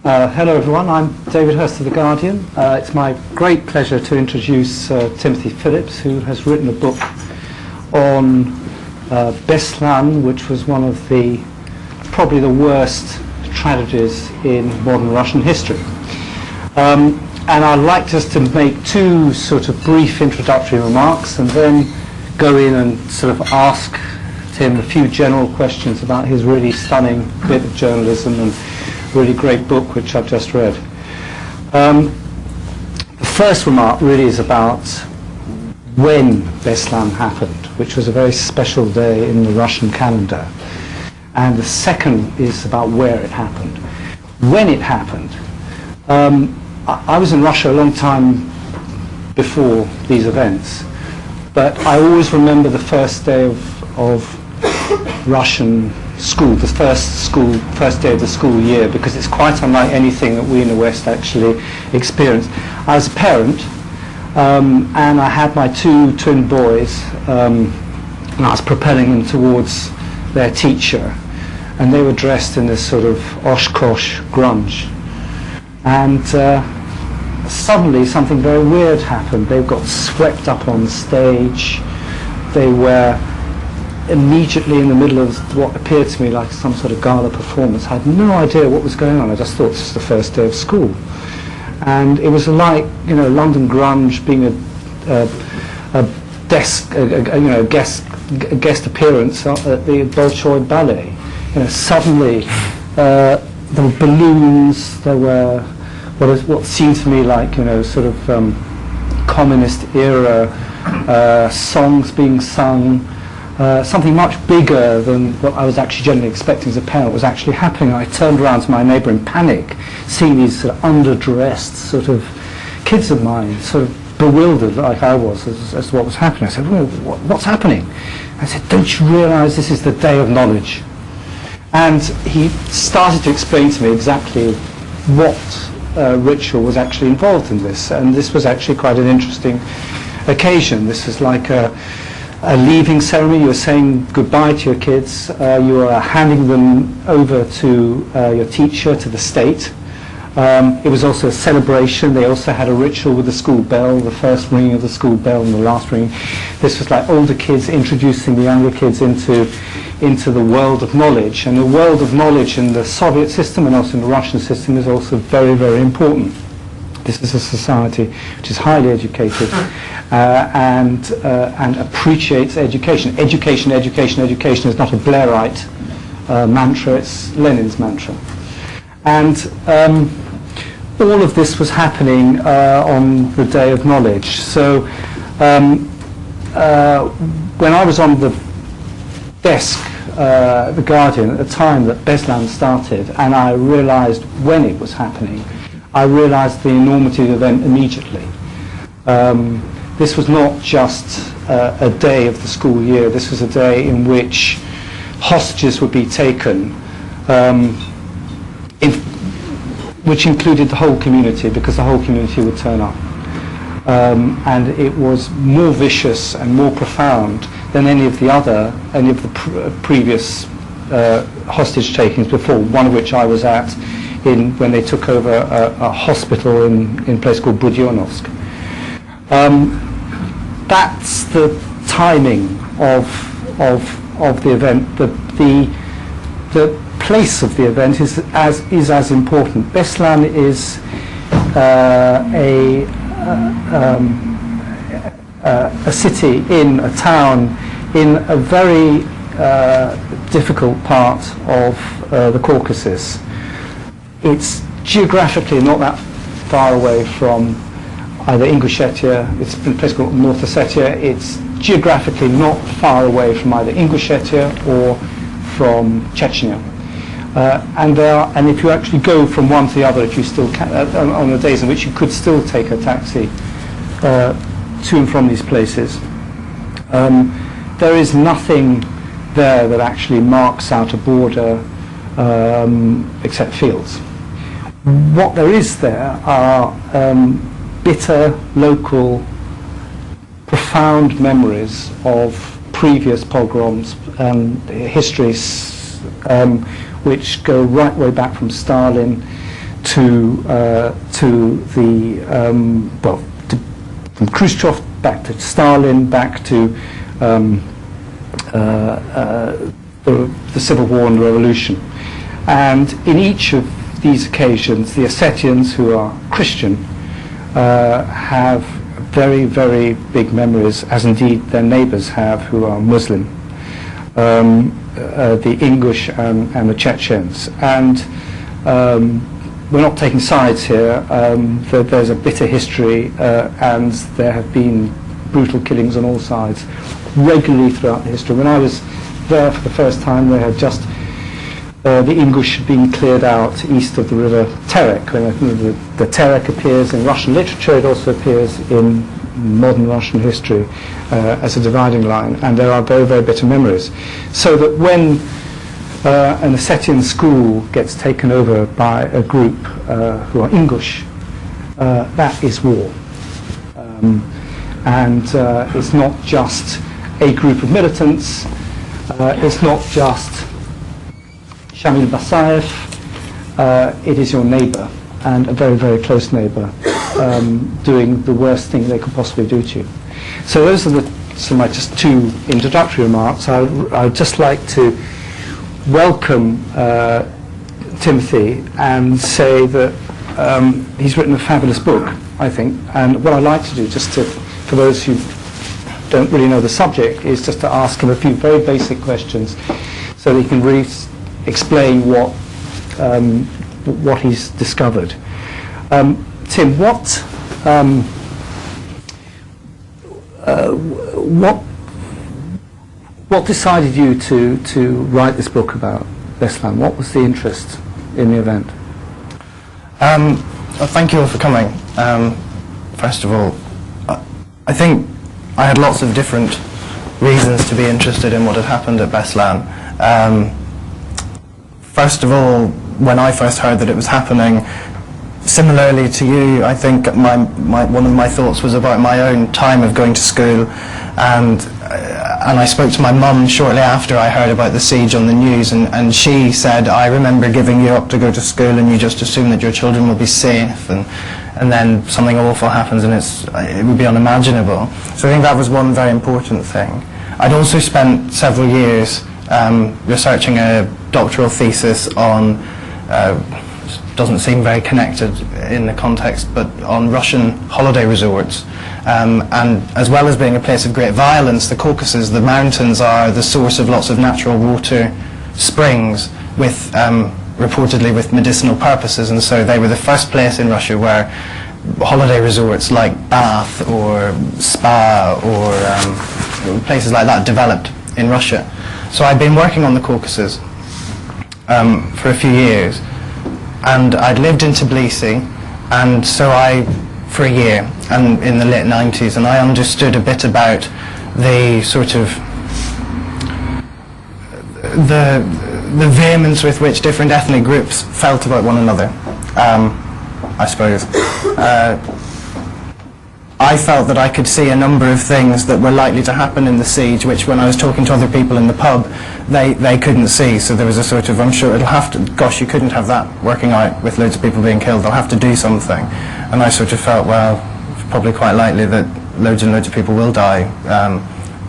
Hello everyone, I'm David Hurst of The Guardian. It's my great pleasure to introduce Timothy Phillips, who has written a book on Beslan, which was one of probably the worst tragedies in modern Russian history. And I'd like just to make two sort of brief introductory remarks and then go in and sort of ask Tim a few general questions about his really stunning bit of journalism and really great book which I've just read. The first remark really is about when Beslan happened, which was a very special day in the Russian calendar. And the second is about where it happened. When it happened, I was in Russia a long time before these events, but I always remember the first day of Russian school, the first day of the school year, because it's quite unlike anything that we in the West actually experience. I was a parent, and I had my two twin boys, and I was propelling them towards their teacher, and they were dressed in this sort of Oshkosh grunge. And suddenly something very weird happened. They got swept up on stage. They were immediately in the middle of what appeared to me like some sort of gala performance. I had no idea what was going on. I just thought this was the first day of school. And it was like, London grunge being a guest appearance at the Bolshoi Ballet. Suddenly there were balloons, there were what seemed to me like, sort of communist era songs being sung. Something much bigger than what I was actually generally expecting as a parent was actually happening. I turned around to my neighbour in panic, seeing these sort of underdressed sort of kids of mine, sort of bewildered like I was as to what was happening. I said, well, what's happening? I said, don't you realise this is the day of knowledge? And he started to explain to me exactly what ritual was actually involved in this. And this was actually quite an interesting occasion. This was like a leaving ceremony. You were saying goodbye to your kids. You were handing them over to your teacher, to the state. It was also a celebration. They also had a ritual with the school bell, the first ringing of the school bell and the last ringing. This was like older kids introducing the younger kids into the world of knowledge. And the world of knowledge in the Soviet system and also in the Russian system is also very, very important. This is a society which is highly educated and appreciates education. Education is not a Blairite mantra, it's Lenin's mantra. And all of this was happening on the day of knowledge. So when I was on the desk, The Guardian, at the time that Beslan started, and I realised when it was happening, I realised the enormity of the event immediately. This was not just a day of the school year. This was a day in which hostages would be taken, which included the whole community, because the whole community would turn up. And it was more vicious and more profound than any of the previous hostage takings before, one of which I was at when they took over a hospital in a place called Budyonovsk. That's the timing of the event. The place of the event is as important. Beslan is a city in a town in a very difficult part of the Caucasus. It's geographically not that far away from either Ingushetia, it's in a place called North Ossetia. It's geographically not far away from either Ingushetia or from Chechnya. And if you actually go from one to the other, if you still can, on the days in which you could still take a taxi to and from these places, there is nothing there that actually marks out a border except fields. What there is there are bitter, local, profound memories of previous pogroms and histories which go right way back from Stalin from Khrushchev back to Stalin, back to the Civil War and the Revolution. And in each of these occasions, the Ossetians, who are Christian, have very, very big memories, as indeed their neighbors have, who are Muslim, the Ingush and the Chechens. And we're not taking sides here. There's a bitter history, and there have been brutal killings on all sides regularly throughout the history. When I was there for the first time, they had just the Ingush had been cleared out east of the river Terek. When the Terek appears in Russian literature, it also appears in modern Russian history as a dividing line, and there are very, very bitter memories. So that when an Ossetian school gets taken over by a group who are Ingush, that is war. And it's not just a group of militants, it's not just Shamil Basayev, it is your neighbour, and a very, very close neighbour, doing the worst thing they could possibly do to you. So those are my just two introductory remarks. I would just like to welcome Timothy and say that he's written a fabulous book, I think, and what I'd like to do, for those who don't really know the subject, is just to ask him a few very basic questions so that he can really explain what he's discovered. Tim, what decided you to write this book about Beslan? What was the interest in the event? Well, thank you all for coming. First of all, I think I had lots of different reasons to be interested in what had happened at Beslan. First of all, when I first heard that it was happening, similarly to you, I think one of my thoughts was about my own time of going to school, and I spoke to my mum shortly after I heard about the siege on the news, and she said, I remember giving you up to go to school and you just assume that your children will be safe, and then something awful happens and it would be unimaginable. So I think that was one very important thing. I'd also spent several years researching a doctoral thesis on, doesn't seem very connected in the context, but on Russian holiday resorts. And as well as being a place of great violence, the Caucasus, the mountains, are the source of lots of natural water springs with reportedly with medicinal purposes, and so they were the first place in Russia where holiday resorts like Bath or Spa or places like that developed in Russia. So I'd been working on the Caucasus for a few years, and I'd lived in Tbilisi, and so for a year, and in the late 90s, and I understood a bit about the sort of the vehemence with which different ethnic groups felt about one another, I suppose. I felt that I could see a number of things that were likely to happen in the siege, which when I was talking to other people in the pub, they couldn't see. So there was a sort of, I'm sure it'll have to, gosh, you couldn't have that working out with loads of people being killed, they'll have to do something. And I sort of felt, well, it's probably quite likely that loads and loads of people will die.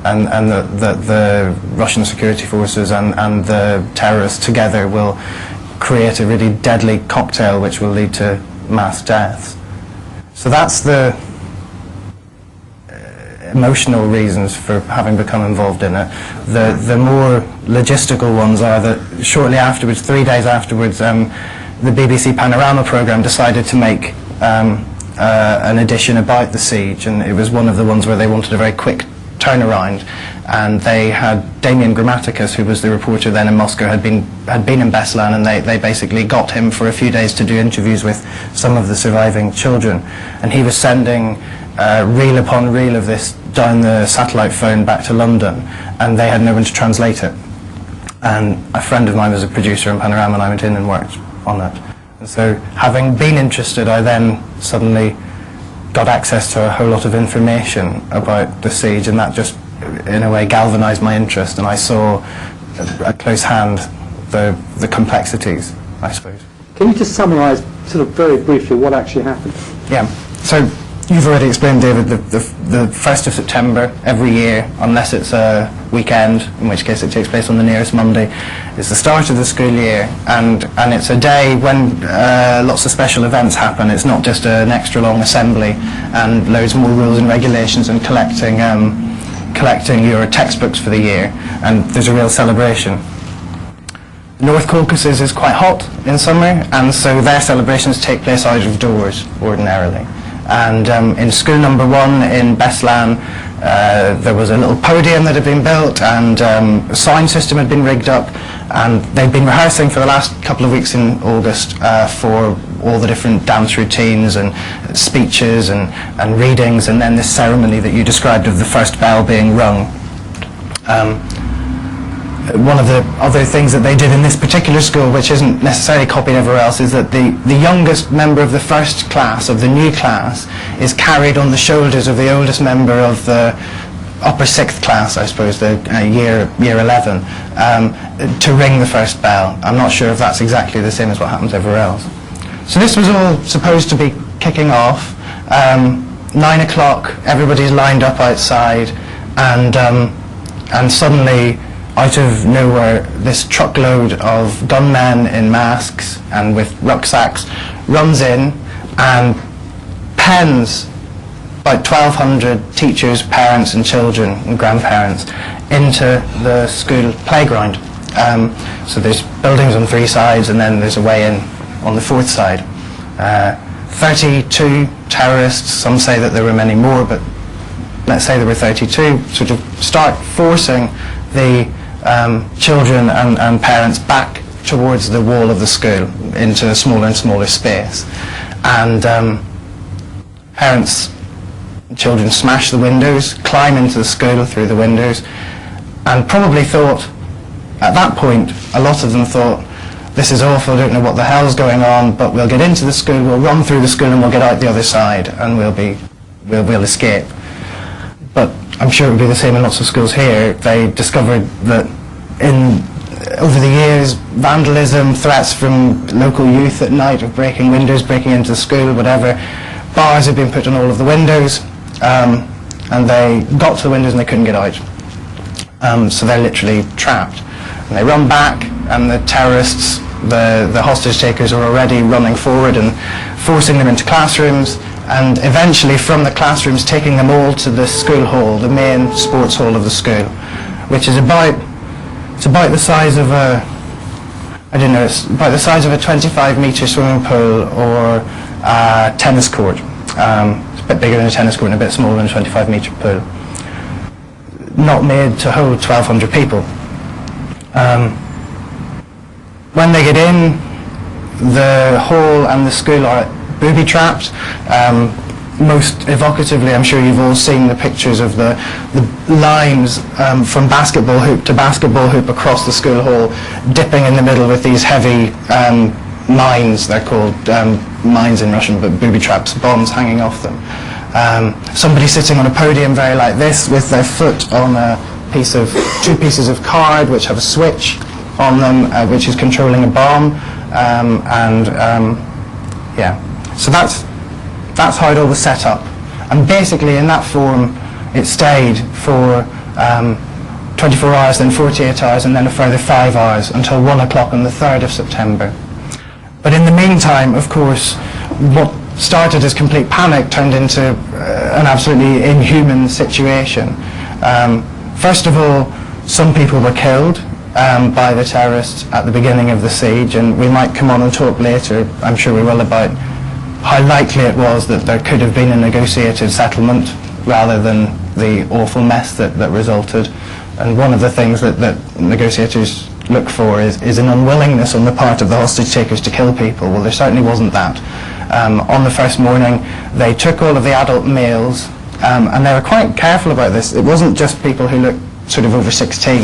And the Russian security forces and the terrorists together will create a really deadly cocktail which will lead to mass deaths. So that's the emotional reasons for having become involved in it. The more logistical ones are that shortly afterwards, 3 days afterwards, the BBC Panorama programme decided to make an edition about the siege, and it was one of the ones where they wanted a very quick turnaround, and they had Damian Grammaticus, who was the reporter then in Moscow, had been in Beslan, and they basically got him for a few days to do interviews with some of the surviving children, and he was sending reel upon reel of this down the satellite phone back to London, and they had no one to translate it. And a friend of mine was a producer in Panorama, and I went in and worked on it. And so, having been interested, I then suddenly got access to a whole lot of information about the siege, and that just, in a way, galvanized my interest, and I saw at close hand the complexities, I suppose. Can you just summarize sort of very briefly what actually happened. Yeah. So you've already explained, David, the 1st of September every year, unless it's a weekend, in which case it takes place on the nearest Monday, is the start of the school year, and it's a day when lots of special events happen. It's not just an extra long assembly and loads more rules and regulations and collecting your textbooks for the year, and there's a real celebration. North Caucasus is quite hot in summer, and so their celebrations take place out of doors ordinarily. And in school number 1 in Beslan, there was a little podium that had been built, and a sound system had been rigged up, and they'd been rehearsing for the last couple of weeks in August for all the different dance routines and speeches and readings, and then this ceremony that you described of the first bell being rung. One of the other things that they did in this particular school, which isn't necessarily copied everywhere else, is that the youngest member of the first class, of the new class, is carried on the shoulders of the oldest member of the upper 6th class, I suppose, the year 11, to ring the first bell. I'm not sure if that's exactly the same as what happens everywhere else. So this was all supposed to be kicking off. 9 o'clock, everybody's lined up outside, and suddenly, out of nowhere, this truckload of gunmen in masks and with rucksacks runs in and pens about 1,200 teachers, parents and children and grandparents into the school playground. So there's buildings on 3 sides, and then there's a way in on the 4th side. 32 terrorists, some say that there were many more, but let's say there were 32, sort of start forcing the children and parents back towards the wall of the school into a smaller and smaller space. And parents and children smash the windows, climb into the school through the windows, and probably thought, at that point, a lot of them thought, this is awful, don't know what the hell's going on, but we'll get into the school, we'll run through the school and we'll get out the other side and we'll escape. But I'm sure it would be the same in lots of schools here. They discovered that over the years, vandalism, threats from local youth at night of breaking windows, breaking into the school, whatever, bars had been put on all of the windows, and they got to the windows and they couldn't get out. So they're literally trapped. And they run back, and the terrorists, the hostage takers, are already running forward and forcing them into classrooms, and eventually from the classrooms taking them all to the school hall, the main sports hall of the school, which is about the size of it's about the size of a 25-metre swimming pool or a tennis court. It's a bit bigger than a tennis court and a bit smaller than a 25-metre pool. Not made to hold 1,200 people. When they get in, the hall and the school are booby-trapped. Most evocatively, I'm sure you've all seen the pictures of the lines from basketball hoop to basketball hoop across the school hall, dipping in the middle with these heavy mines. They're called mines in Russian, but booby traps, bombs hanging off them. Somebody sitting on a podium very like this with their foot on two pieces of card which have a switch on them, which is controlling a bomb. So that's how it all was set up. And basically in that form it stayed for 24 hours, then 48 hours, and then a further 5 hours until 1 o'clock on the 3rd of September. But in the meantime, of course, what started as complete panic turned into an absolutely inhuman situation. First of all, some people were killed by the terrorists at the beginning of the siege, and we might come on and talk later, I'm sure we will, about how likely it was that there could have been a negotiated settlement rather than the awful mess that resulted. And one of the things that negotiators look for is an unwillingness on the part of the hostage takers to kill people. Well, there certainly wasn't that. On the first morning, they took all of the adult males, and they were quite careful about this. It wasn't just people who looked sort of over 16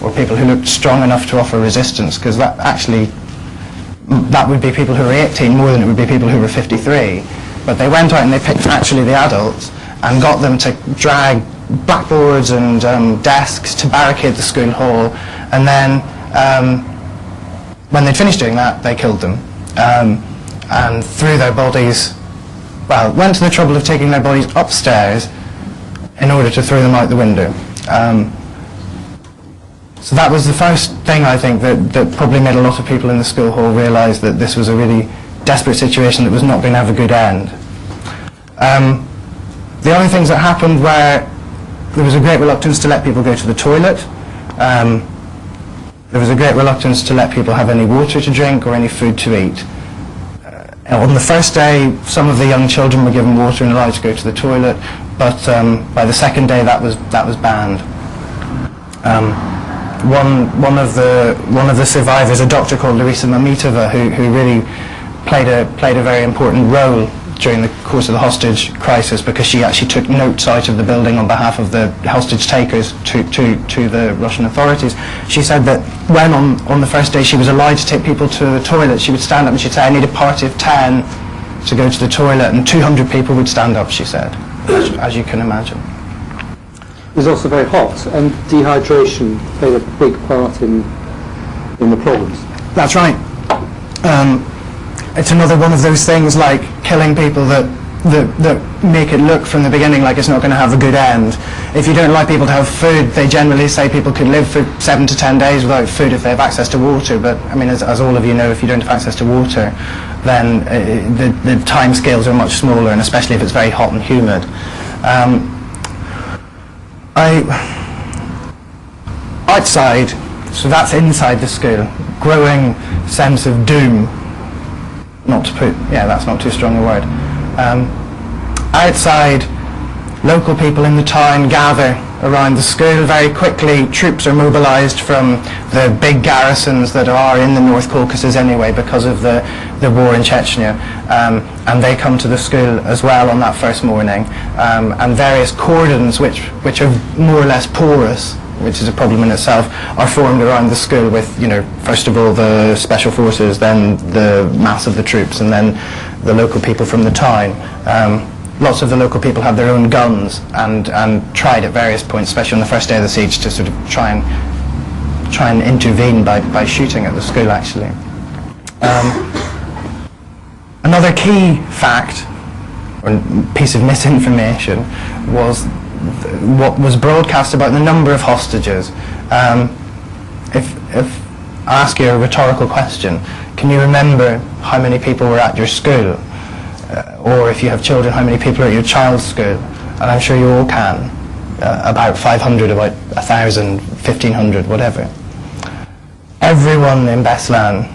or people who looked strong enough to offer resistance, because that would be people who were 18 more than it would be people who were 53. But they went out and they picked actually the adults and got them to drag blackboards and desks to barricade the school hall, and then when they'd finished doing that, they killed them. and threw their bodies, well, went to the trouble of taking their bodies upstairs in order to throw them out the window. So that was the first thing, I think, that probably made a lot of people in the school hall realise that this was a really desperate situation that was not going to have a good end. The other things that happened were there was a great reluctance to let people go to the toilet. There was a great reluctance to let people have any water to drink or any food to eat. On the first day, some of the young children were given water and allowed to go to the toilet, but by the second day that was banned. One of the survivors, a doctor called Larisa Mamitova, who really played a very important role during the course of the hostage crisis, because she actually took notes out of the building on behalf of the hostage takers to the Russian authorities. She said that when on the first day she was allowed to take people to the toilet, she would stand up and she'd say, I need a party of 10 to go to the toilet, and 200 people would stand up, she said, as you can imagine. It was also very hot, and dehydration played a big part in the problems. That's right. It's another one of those things like killing people that make it look from the beginning like it's not going to have a good end. If you don't like people to have food, they generally say people could live for 7 to 10 days without food if they have access to water. But I mean, as all of you know, if you don't have access to water, then the time scales are much smaller, and especially if it's very hot and humid. Outside, so that's inside the school, growing sense of doom. That's not too strong a word. Outside, local people in the town gather around the school. Very quickly, troops are mobilised from the big garrisons that are in the North Caucasus anyway because of the war in Chechnya, and they come to the school as well on that first morning, and various cordons which are more or less porous, which is a problem in itself, are formed around the school with, first of all the special forces, then the mass of the troops, and then the local people from the town. Lots of the local people had their own guns and tried at various points, especially on the first day of the siege, to sort of try and intervene by shooting at the school, actually. Another key fact, or piece of misinformation, was what was broadcast about the number of hostages. If I ask you a rhetorical question, can you remember how many people were at your school? Or if you have children, how many people are at your child's school? And I'm sure you all can. About 500, about 1,000, 1,500, whatever. Everyone in Beslan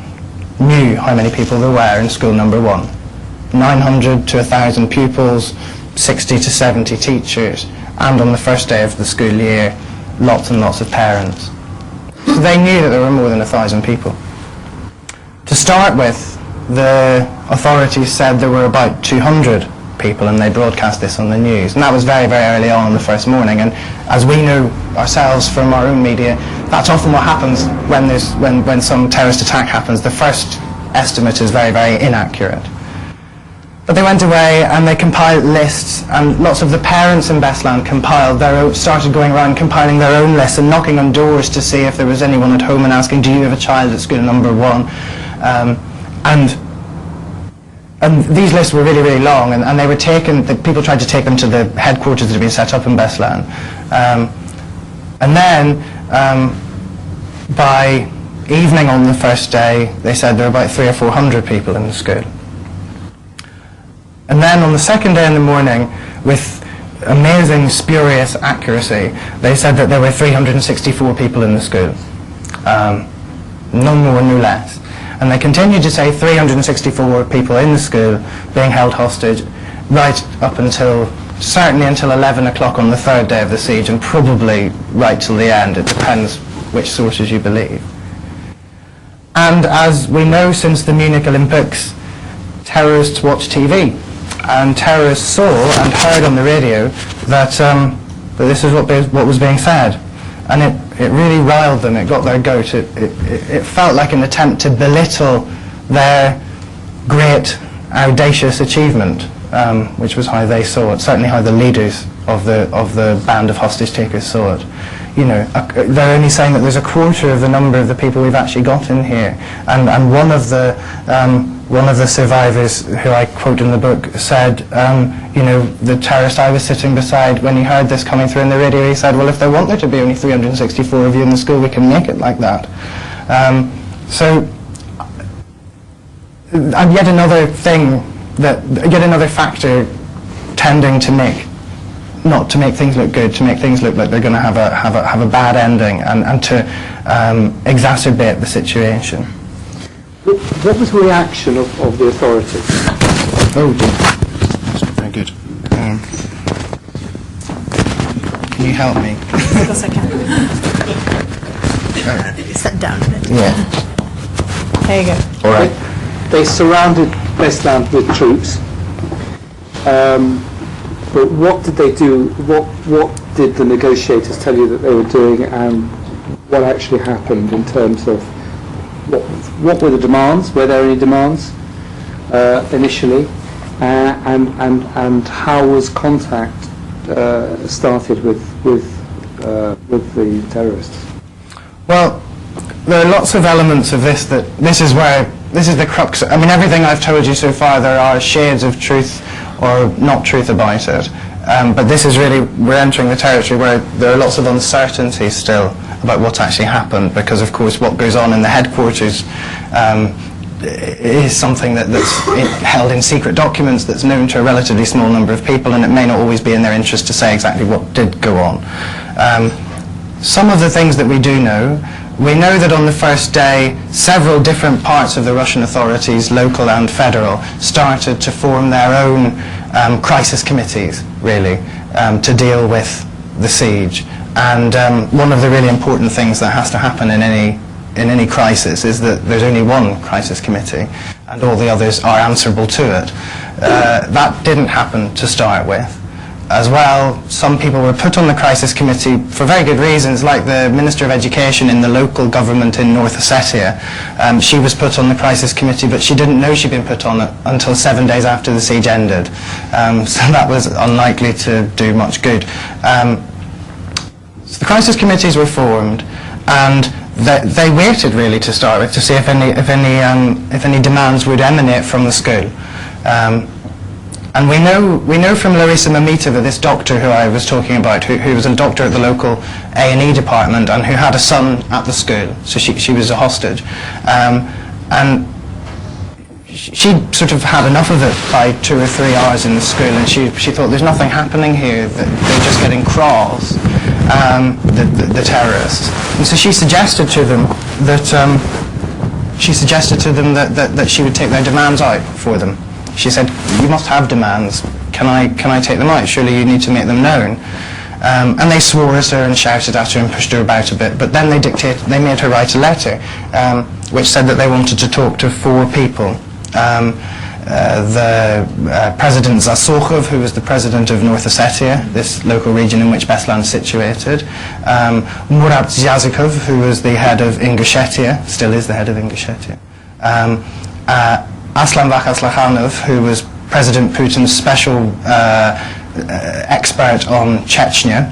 knew how many people there were in school number 1. 900 to 1,000 pupils, 60 to 70 teachers, and on the first day of the school year, lots and lots of parents. So they knew that there were more than 1,000 people. To start with, the authorities said there were about 200 people, and they broadcast this on the news. And that was very, very early on the first morning. And as we know ourselves from our own media, that's often what happens when some terrorist attack happens. The first estimate is very, very inaccurate. But they went away and they compiled lists, and lots of the parents in Beslan started going around compiling their own lists and knocking on doors to see if there was anyone at home and asking, do you have a child at school number 1? And these lists were really, really long, and they were taken, people tried to take them to the headquarters that had been set up in Beslan. And then, by evening on the first day, they said there were about 300 or 400 people in the school. And then on the second day in the morning, with amazing, spurious accuracy, they said that there were 364 people in the school. No more, no less. And they continued to say 364 people in the school being held hostage right up certainly until 11 o'clock on the third day of the siege, and probably right till the end. It depends which sources you believe. And as we know, since the Munich Olympics, terrorists watch TV. And terrorists saw and heard on the radio that this is what was being said. And it really riled them, it got their goat. It felt like an attempt to belittle their great, audacious achievement, which was how they saw it, certainly how the leaders of the band of hostage takers saw it. they're only saying that there's a quarter of the number of the people we've actually got in here. And one of the survivors, who I quote in the book, said, the terrorist I was sitting beside, when he heard this coming through in the radio, he said, well, if they want there to be only 364 of you in the school, we can make it like that. And yet another factor tending to not to make things look good, to make things look like they're going to have a bad ending, and to exacerbate the situation. What was the reaction of the authorities? Oh dear, that's not very good. Can you help me? Of course I can. Sit down a bit. Yeah. There you go. All right. They surrounded Beslan with troops. But what did they do? What did the negotiators tell you that they were doing, and what actually happened in terms of what were the demands? Were there any demands initially, and how was contact started with the terrorists? Well, there are lots of elements of this this is the crux. I mean, everything I've told you so far, there are shades of truth or not truth about it. But this is really, we're entering the territory where there are lots of uncertainty still about what's actually happened, because of course what goes on in the headquarters is something that's held in secret documents, that's known to a relatively small number of people, and it may not always be in their interest to say exactly what did go on. Some of the things that we do know, we know that on the first day, several different parts of the Russian authorities, local and federal, started to form their own crisis committees, really, to deal with the siege. And one of the really important things that has to happen in any crisis is that there's only one crisis committee, and all the others are answerable to it. That didn't happen to start with. As well, some people were put on the crisis committee for very good reasons, like the Minister of Education in the local government in North Ossetia. She was put on the crisis committee, but she didn't know she'd been put on it until 7 days after the siege ended. So that was unlikely to do much good. So the crisis committees were formed, and they waited really to start with to see if any demands would emanate from the school. And we know from Larisa Mamitova, this doctor who I was talking about, who was a doctor at the local A&E department and who had a son at the school, so she was a hostage. And she sort of had enough of it by 2 or 3 hours in the school, and she thought, there's nothing happening here, that they're just getting cross, the terrorists. And so she suggested to them that she would take their demands out for them. She said, you must have demands. Can I take them out? Surely you need to make them known. And they swore at her and shouted at her and pushed her about a bit. But then they made her write a letter, which said that they wanted to talk to 4 people. The President Zasokhov, who was the president of North Ossetia, this local region in which Beslan is situated. Murat Zyazikov, who was the head of Ingushetia, still is the head of Ingushetia. Aslan Vakhaslakhanov, who was President Putin's special expert on Chechnya,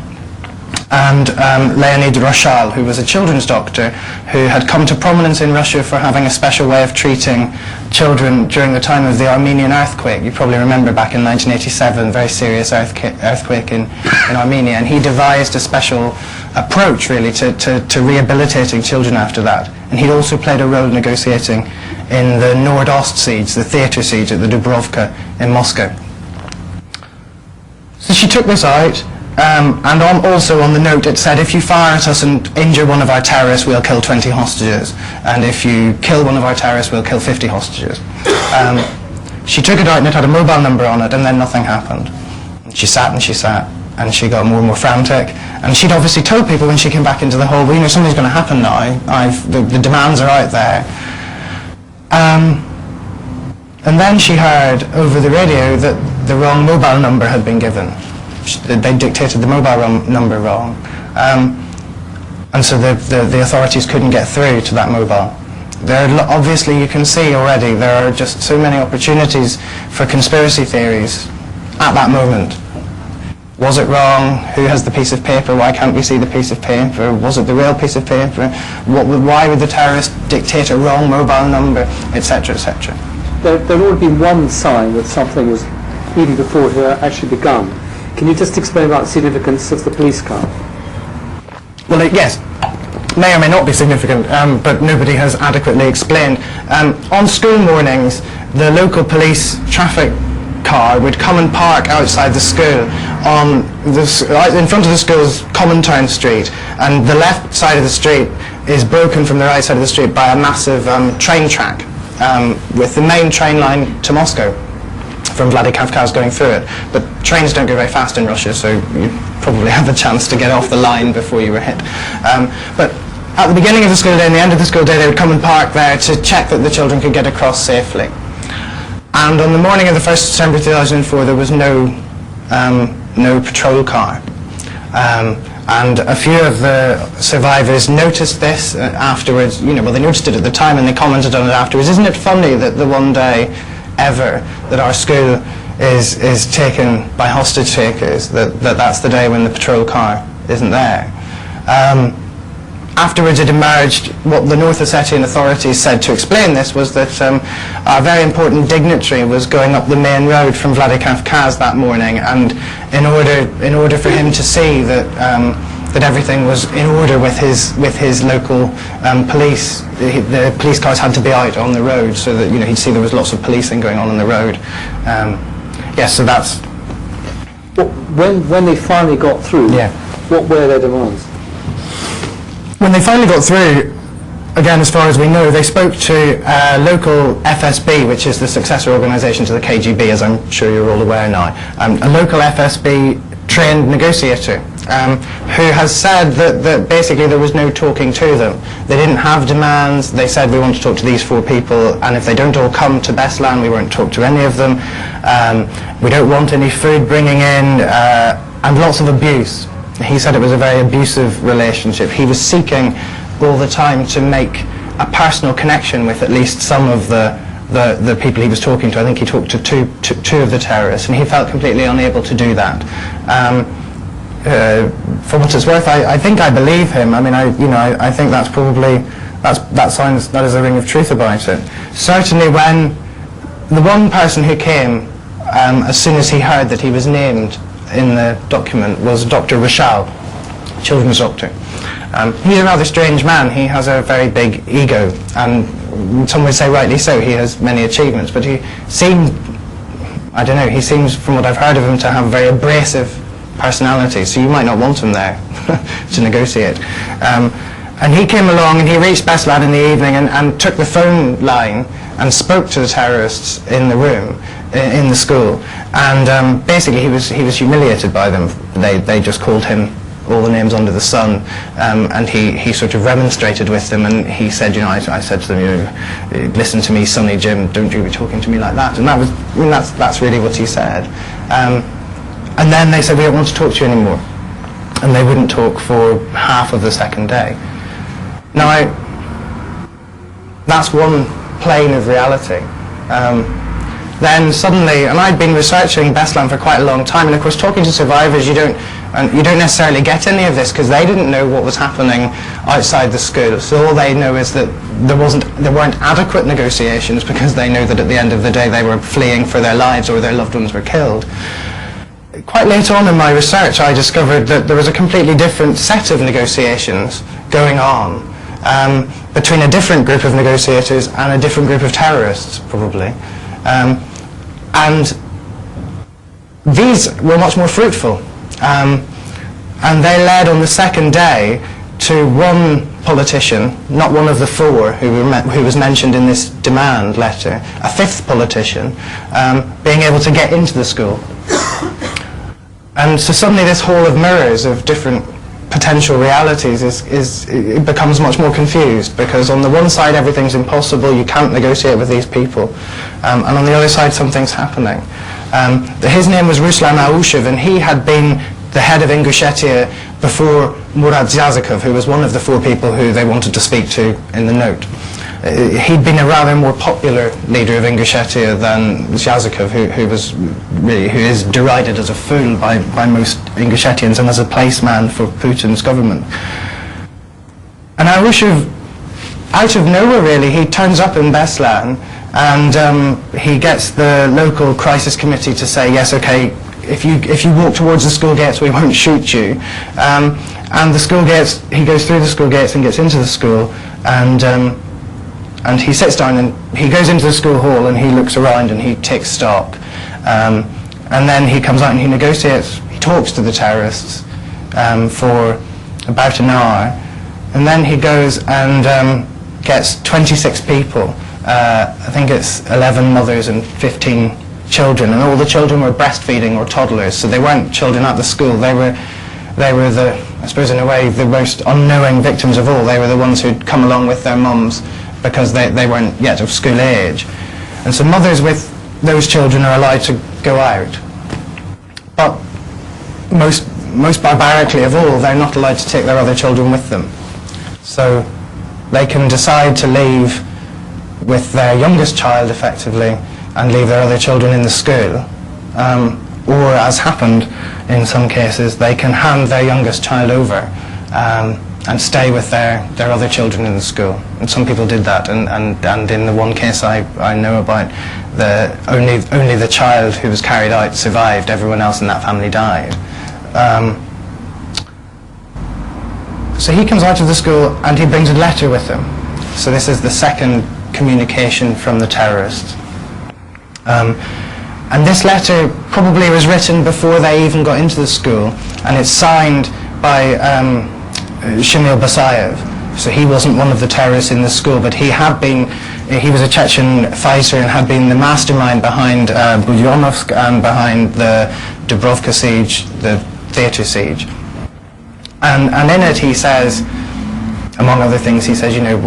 and Leonid Roshal, who was a children's doctor who had come to prominence in Russia for having a special way of treating children during the time of the Armenian earthquake. You probably remember back in 1987, very serious earthquake in Armenia, and he devised a special approach really to rehabilitating children after that. And he'd also played a role negotiating in the Nordost siege, the theatre siege at the Dubrovka in Moscow. So she took this out, and also on the note it said, if you fire at us and injure one of our terrorists, we'll kill 20 hostages, and if you kill one of our terrorists, we'll kill 50 hostages. She took it out and it had a mobile number on it, and then nothing happened. And she sat and she sat, and she got more and more frantic, and she'd obviously told people when she came back into the hall, well, you know, something's going to happen now, the demands are out there. And then she heard over the radio that the wrong mobile number had been given. They dictated the mobile number wrong. And so the authorities couldn't get through to that mobile. Obviously, you can see already, there are just so many opportunities for conspiracy theories at that moment. Was it wrong? Who has the piece of paper? Why can't we see the piece of paper? Was it the real piece of paper? Why would the terrorist dictate a wrong mobile number, etc., etc.? There had already been one sign that something was, even before it had actually begun. Can you just explain about the significance of the police car? Well, yes, may or may not be significant, but nobody has adequately explained. On school mornings, the local police traffic car would come and park outside the school in front of the school's Common Town Street, and the left side of the street is broken from the right side of the street by a massive train track with the main train line to Moscow from Vladikavkaz going through it. But trains don't go very fast in Russia, so you probably have a chance to get off the line before you were hit. But at the beginning of the school day and the end of the school day, they would come and park there to check that the children could get across safely. And on the morning of the 1st of December 2004, there was no patrol car. And a few of the survivors noticed this afterwards. They noticed it at the time and they commented on it afterwards. Isn't it funny that the one day ever that our school is taken by hostage takers, that's the day when the patrol car isn't there? Afterwards it emerged, what the North Ossetian authorities said to explain this was that a very important dignitary was going up the main road from Vladikavkaz that morning, and in order for him to see that everything was in order with his local police, the police cars had to be out on the road so that he'd see there was lots of policing going on the road. Yes, so that's... When they finally got through, yeah. What were their demands? When they finally got through, again, as far as we know, they spoke to local FSB, which is the successor organisation to the KGB, as I'm sure you're all aware now. A local FSB trained negotiator who has said that basically there was no talking to them. They didn't have demands. They said, we want to talk to these 4 people, and if they don't all come to Beslan, we won't talk to any of them. We don't want any food bringing in, and lots of abuse. He said it was a very abusive relationship. He was seeking all the time to make a personal connection with at least some of the people he was talking to. I think he talked to two of the terrorists, and he felt completely unable to do that. For what it's worth, I think I believe him. I mean, I think that's probably that is a ring of truth about it. Certainly, when the one person who came as soon as he heard that he was named in the document was Dr. Rashal, children's doctor. He's a rather strange man. He has a very big ego, and some would say rightly so. He has many achievements, but he seemed, I don't know, he seems, from what I've heard of him, to have a very abrasive personality, so you might not want him there to negotiate. And he came along and he reached Beslan in the evening and took the phone line and spoke to the terrorists in the room, in the school, and basically he was humiliated by them. They just called him all the names under the sun, and he sort of remonstrated with them, and he said, I said to them, listen to me, Sonny Jim, don't you be talking to me like that. And that was, that's really what he said. And then they said, we don't want to talk to you anymore, and they wouldn't talk for half of the second day. Now, that's one plane of reality. Then suddenly, and I'd been researching Beslan for quite a long time, and of course talking to survivors, you don't necessarily get any of this because they didn't know what was happening outside the school. So all they know is that there weren't adequate negotiations because they know that at the end of the day they were fleeing for their lives or their loved ones were killed. Quite late on in my research, I discovered that there was a completely different set of negotiations going on between a different group of negotiators and a different group of terrorists, probably. And these were much more fruitful. And they led on the second day to one politician, not one of the 4 who was mentioned in this demand letter, a 5th politician, being able to get into the school. And so suddenly this hall of mirrors of different potential realities it becomes much more confused, because on the one side everything's impossible, you can't negotiate with these people, and on the other side something's happening. His name was Ruslan Aushev, and he had been the head of Ingushetia before Murat Zyazikov, who was one of the 4 people who they wanted to speak to in the note. he'd been a rather more popular leader of Ingushetia than Zhazikov, who is derided as a fool by most Ingushetians and as a placeman for Putin's government. And Arushev, out of nowhere really, he turns up in Beslan, and he gets the local crisis committee to say, yes, okay, if you walk towards the school gates, we won't shoot you. And the school gates, he goes through the school gates and gets into the school, and he sits down and he goes into the school hall and he looks around and he takes stock. And then he comes out and he negotiates, he talks to the terrorists for about an hour, and then he goes and gets 26 people. I think it's 11 mothers and 15 children, and all the children were breastfeeding or toddlers, so they weren't children at the school. They were the, I suppose in a way, the most unknowing victims of all. They were the ones who'd come along with their mums because they weren't yet of school age. And so mothers with those children are allowed to go out. But most barbarically of all, they're not allowed to take their other children with them. So they can decide to leave with their youngest child, effectively, and leave their other children in the school. Or, as happened in some cases, they can hand their youngest child over and stay with their other children in the school. And some people did that, and in the one case I know about, only the child who was carried out survived. Everyone else in that family died. So he comes out of the school and he brings a letter with him. So this is the second communication from the terrorists. And this letter probably was written before they even got into the school, and it's signed by Shamil Basayev. So he wasn't one of the terrorists in the school, but he was a Chechen fighter and had been the mastermind behind Budyonovsk and behind the Dubrovka siege, the theatre siege. And in it he says, among other things, he says, you know,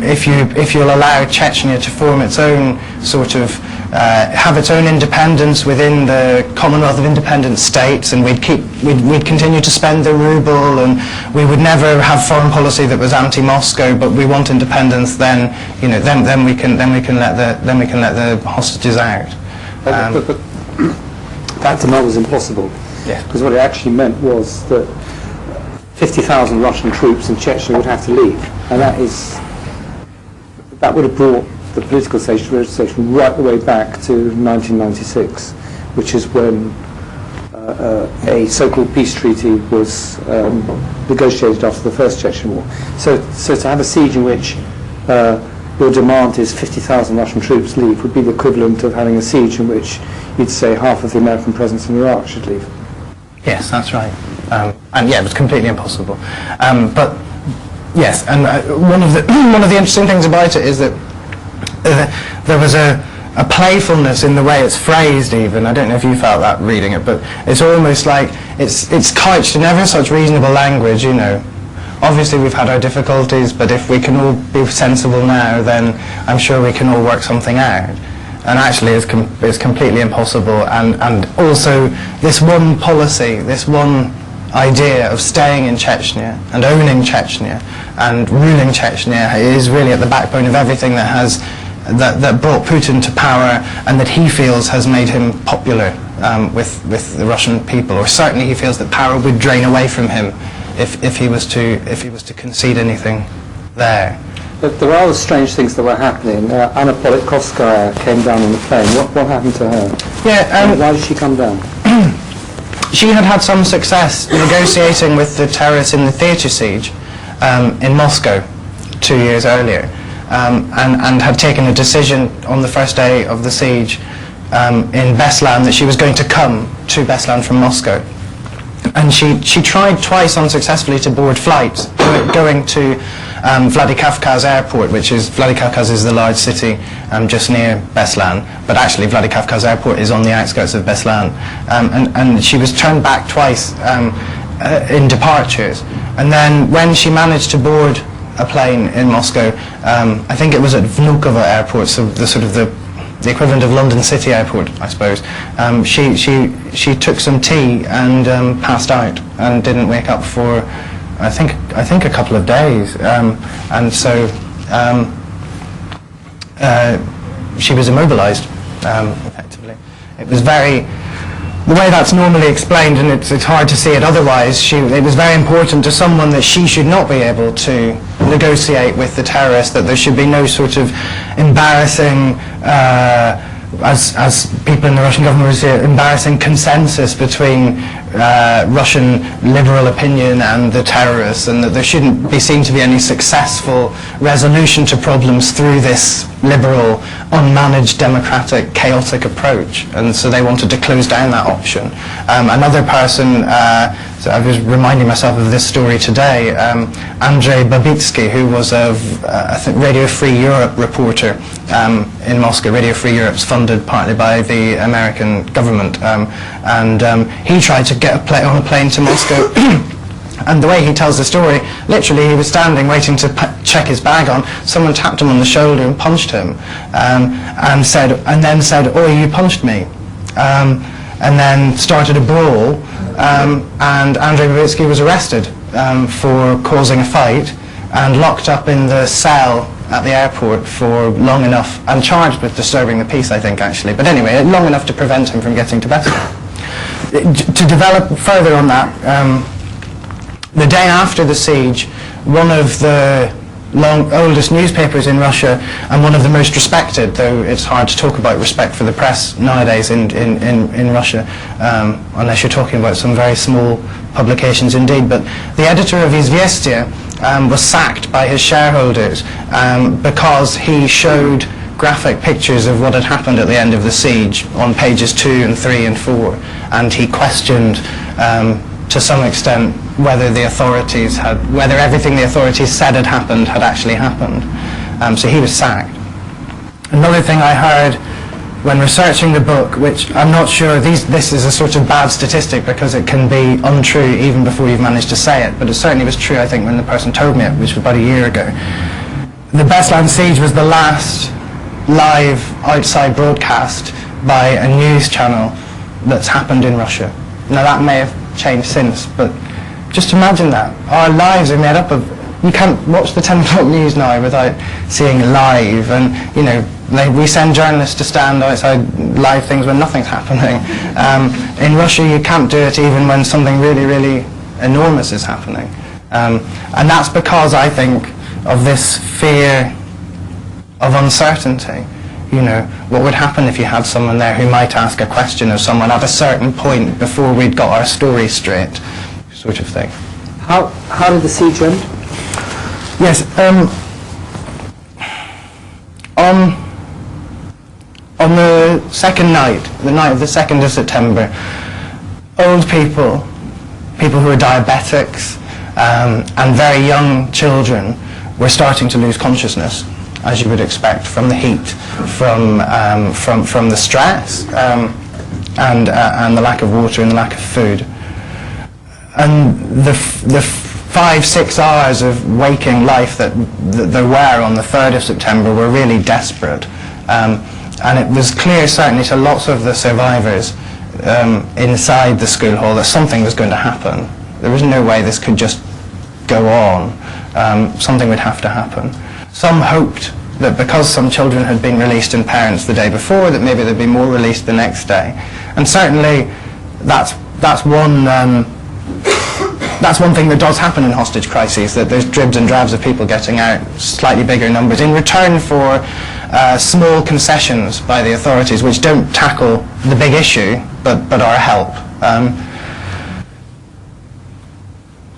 if you'll allow Chechnya to form its own sort of, have its own independence within the Commonwealth of Independent States, and we'd continue to spend the ruble, and we would never have foreign policy that was anti-Moscow, but we want independence. Then, you know, then we can let the hostages out. But that demand was impossible. Yeah. Because what it actually meant was that 50,000 Russian troops in Chechnya would have to leave, and that would have brought the political situation right the way back to 1996, which is when a so-called peace treaty was negotiated after the first Chechen war. So to have a siege in which your demand is 50,000 Russian troops leave would be the equivalent of having a siege in which you'd say half of the American presence in Iraq should leave. Yes, that's right. And yeah, it was completely impossible. But yes, and one of the interesting things about it is that there was a playfulness in the way it's phrased. Even, I don't know if you felt that reading it, but it's almost like it's couched in ever such reasonable language. You know, obviously we've had our difficulties, but if we can all be sensible now, then I'm sure we can all work something out. And actually it's completely impossible, and also this one policy, this one idea of staying in Chechnya and owning Chechnya and ruling Chechnya is really at the backbone of everything that brought Putin to power, and that he feels has made him popular with the Russian people, or certainly he feels that power would drain away from him if he was to concede anything there. But there are other strange things that were happening. Anna Politkovskaya came down on the plane. What happened to her? Yeah. Why did she come down? She had some success negotiating with the terrorists in the theatre siege in Moscow 2 years earlier, and had taken a decision on the first day of the siege in Beslan that she was going to come to Beslan from Moscow. And she tried twice unsuccessfully to board flights going to Vladikavkaz Airport, Vladikavkaz is the large city just near Beslan, but actually Vladikavkaz Airport is on the outskirts of Beslan. And she was turned back twice in departures. And then when she managed to board a plane in Moscow, I think it was at Vnukovo Airport, so the equivalent of London City Airport, I suppose. She took some tea and passed out and didn't wake up for I think a couple of days. And so she was immobilised, effectively. It was the way that's normally explained, and it's hard to see it otherwise, it was very important to someone that she should not be able to negotiate with the terrorists, that there should be no sort of embarrassing, as people in the Russian government would say, embarrassing consensus between Russian liberal opinion and the terrorists, and that there shouldn't be seen to be any successful resolution to problems through this liberal, unmanaged, democratic, chaotic approach. And so they wanted to close down that option. Another person, so I was reminding myself of this story today, Andrei Babitsky, who was a I think Radio Free Europe reporter in Moscow. Radio Free Europe's funded partly by the American government, and he tried to get on a plane to Moscow. And the way he tells the story, literally he was standing waiting to check his bag on. Someone tapped him on the shoulder and punched him, and then said, "Oh, you punched me," and then started a brawl. And Andrei Babitsky was arrested for causing a fight and locked up in the cell at the airport for long enough, and charged with disturbing the peace, I think, actually. But anyway, long enough to prevent him from getting to Beslan. To develop further on that, the day after the siege, one of the oldest newspapers in Russia, and one of the most respected, though it's hard to talk about respect for the press nowadays in Russia, unless you're talking about some very small publications indeed, but the editor of Izvestia was sacked by his shareholders because he showed graphic pictures of what had happened at the end of the siege on pages 2 and 3 and 4, and he questioned to some extent whether everything the authorities said had happened had actually happened. So he was sacked. Another thing I heard when researching the book, which I'm not sure, this is a sort of bad statistic because it can be untrue even before you've managed to say it, but it certainly was true, I think, when the person told me it, which was about a year ago. The Beslan siege was the last live outside broadcast by a news channel that's happened in Russia. Now that may have changed since, but just imagine that. Our lives are made up of, you can't watch the 10 o'clock news now without seeing live, and we send journalists to stand outside live things when nothing's happening. In Russia you can't do it even when something really, really enormous is happening. And that's because, I think, of this fear of uncertainty. What would happen if you had someone there who might ask a question of someone at a certain point before we'd got our story straight, sort of thing. How did the siege end? Yes, on the second night, the night of the 2nd of September, old people who are diabetics, and very young children were starting to lose consciousness, as you would expect, from the heat, from the stress, and the lack of water and the lack of food. And the 5-6 hours of waking life that there were on the 3rd of September were really desperate. And it was clear, certainly to lots of the survivors inside the school hall, that something was going to happen. There was no way this could just go on. Something would have to happen. Some hoped that because some children had been released and parents the day before, that maybe there'd be more released the next day. And certainly that's one thing that does happen in hostage crises, that there's dribs and drabs of people getting out, slightly bigger numbers, in return for small concessions by the authorities, which don't tackle the big issue, but are a help.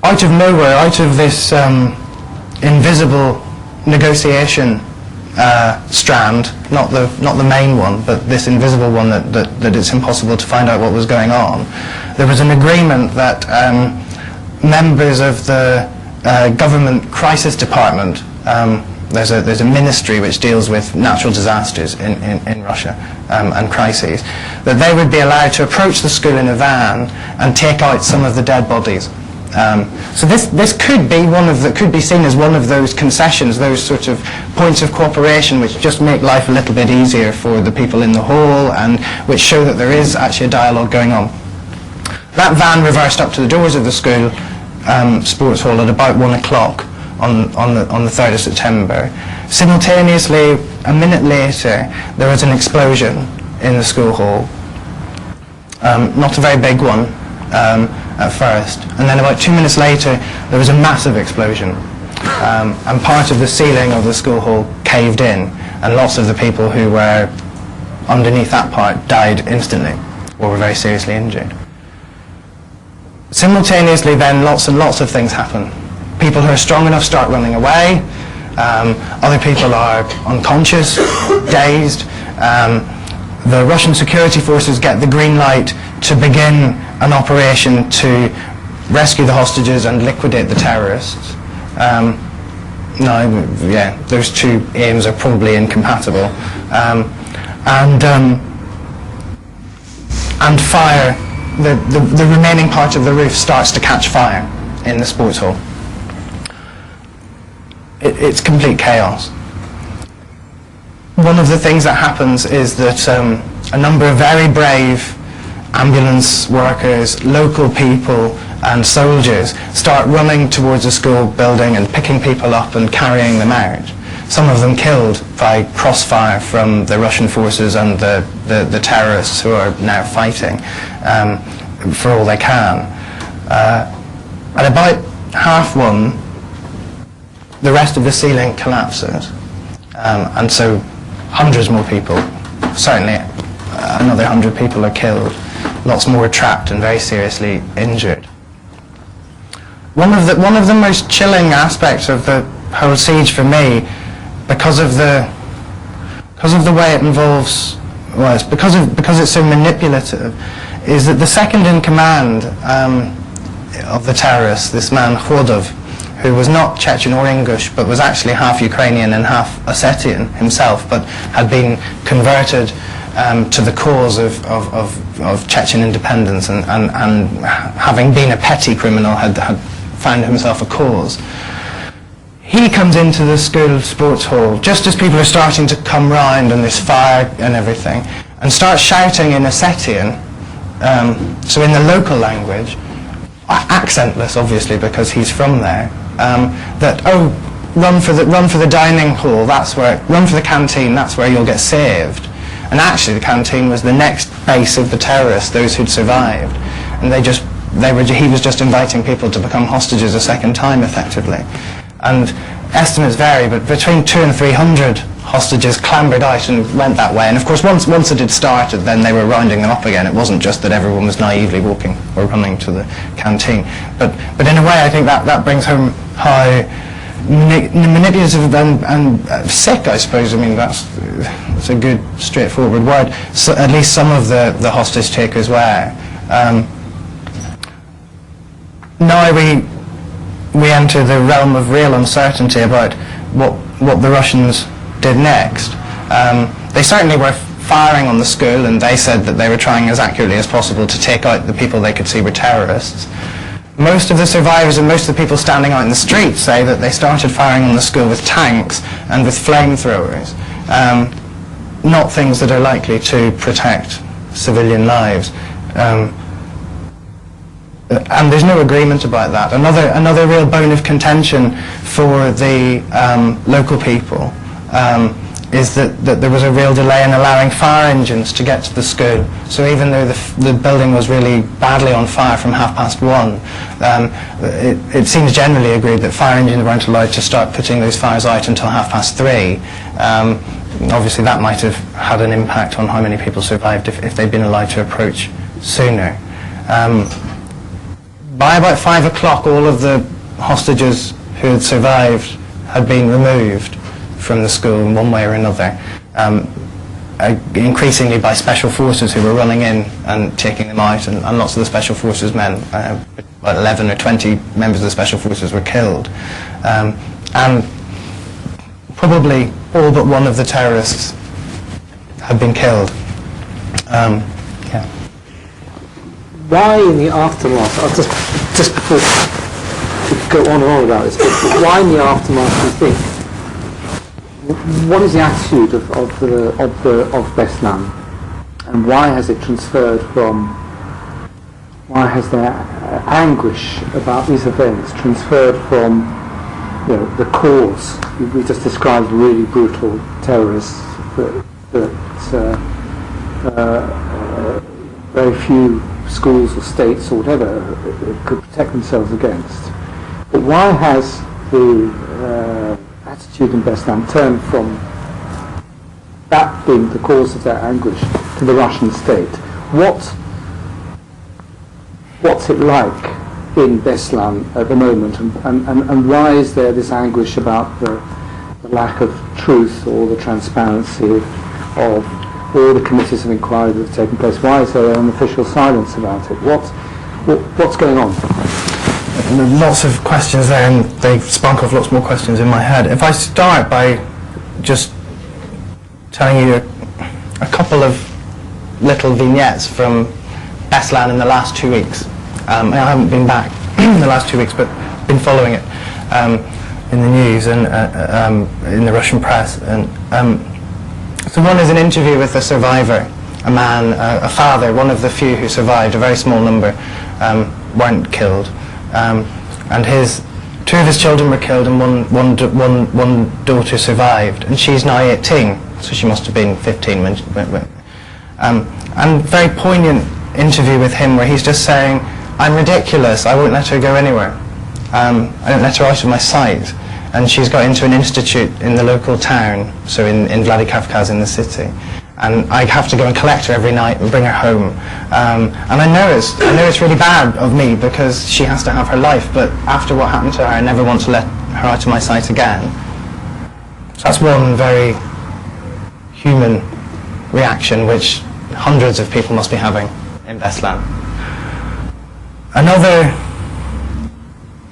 Out of nowhere, out of this invisible negotiation strand, not the main one, but this invisible one that it's impossible to find out what was going on, there was an agreement that members of the government crisis department, there's a ministry which deals with natural disasters in Russia and crises, that they would be allowed to approach the school in a van and take out some of the dead bodies. So this could be seen as one of those concessions, those sort of points of cooperation which just make life a little bit easier for the people in the hall, and which show that there is actually a dialogue going on. That van reversed up to the doors of the school sports hall at about 1 o'clock on the 3rd of September, Simultaneously, a minute later, there was an explosion in the school hall. Not a very big one at first. And then about 2 minutes later, there was a massive explosion. And part of the ceiling of the school hall caved in, and lots of the people who were underneath that part died instantly, or were very seriously injured. Simultaneously then, lots and lots of things happen. People who are strong enough start running away. Other people are unconscious, dazed. The Russian security forces get the green light to begin an operation to rescue the hostages and liquidate the terrorists. Those two aims are probably incompatible. And fire, the remaining part of the roof starts to catch fire in the sports hall. It's complete chaos. One of the things that happens is that a number of very brave ambulance workers, local people and soldiers start running towards the school building and picking people up and carrying them out. Some of them killed by crossfire from the Russian forces and the terrorists who are now fighting for all they can. At about 1:30, the rest of the ceiling collapses, and so hundreds more people, certainly another 100 people are killed. Lots more are trapped and very seriously injured. One of the most chilling aspects of the whole siege for me, because of the way it involves, because it's so manipulative, is that the second in command of the terrorists, this man Khodov, who was not Chechen or Ingush, but was actually half Ukrainian and half Ossetian himself, but had been converted to the cause of Chechen independence, and having been a petty criminal had found himself a cause. He comes into the school sports hall just as people are starting to come round and there's fire and everything, and starts shouting in Ossetian, so in the local language, accentless obviously because he's from there, that run for the dining hall, run for the canteen, that's where you'll get saved. And actually the canteen was the next base of the terrorists, those who'd survived, and he was just inviting people to become hostages a second time effectively. And estimates vary, but between 200 and 300 hostages clambered out and went that way. And of course once it had started, then they were rounding them up again. It wasn't just that everyone was naively walking or running to the canteen. But in a way I think that brings home how manipulative and sick, I suppose. I mean, that's a good, straightforward word. So at least some of the hostage takers were. Now we enter the realm of real uncertainty about what the Russians did next. They certainly were firing on the school, and they said that they were trying as accurately as possible to take out the people they could see were terrorists. Most of the survivors and most of the people standing out in the streets say that they started firing on the school with tanks and with flamethrowers, not things that are likely to protect civilian lives. And there's no agreement about that. Another real bone of contention for the local people is that there was a real delay in allowing fire engines to get to the school. So even though the building was really badly on fire from 1:30, it seems generally agreed that fire engines weren't allowed to start putting those fires out until 3:30. Obviously that might have had an impact on how many people survived if they'd been allowed to approach sooner. By about 5 o'clock, all of the hostages who had survived had been removed from the school in one way or another, increasingly by special forces who were running in and taking them out, and lots of the special forces men, about 11 or 20 members of the special forces were killed. And probably all but one of the terrorists had been killed. Why in the aftermath, just before we go on and on about this, but why in the aftermath do you think, what is the attitude of Beslan, and why has it transferred from, why has their anguish about these events transferred from the cause. We just described really brutal terrorists that very few schools or states or whatever could protect themselves against. But why has the attitude in Beslan turned from that being the cause of their anguish to the Russian state? What's it like in Beslan at the moment, and why is there this anguish about the lack of truth or the transparency of all the committees of inquiry that have taken place? Why is there an official silence about it? What's going on? Lots of questions there, and they spark off lots more questions in my head. If I start by just telling you a couple of little vignettes from Beslan in the last 2 weeks. I haven't been back in the last 2 weeks, but been following it in the news and in the Russian press. And so one is an interview with a survivor, a man, a father, one of the few who survived. A very small number weren't killed, and two of his children were killed, and one daughter survived, and she's now 18, so she must have been 15 when and very poignant interview with him where he's just saying, I'm ridiculous, I won't let her go anywhere. I don't let her out of my sight. And she's got into an institute in the local town, so in Vladikavkaz in the city. And I have to go and collect her every night and bring her home. And I know it's really bad of me because she has to have her life, but after what happened to her, I never want to let her out of my sight again. So that's one very human reaction which hundreds of people must be having in Beslan. Another,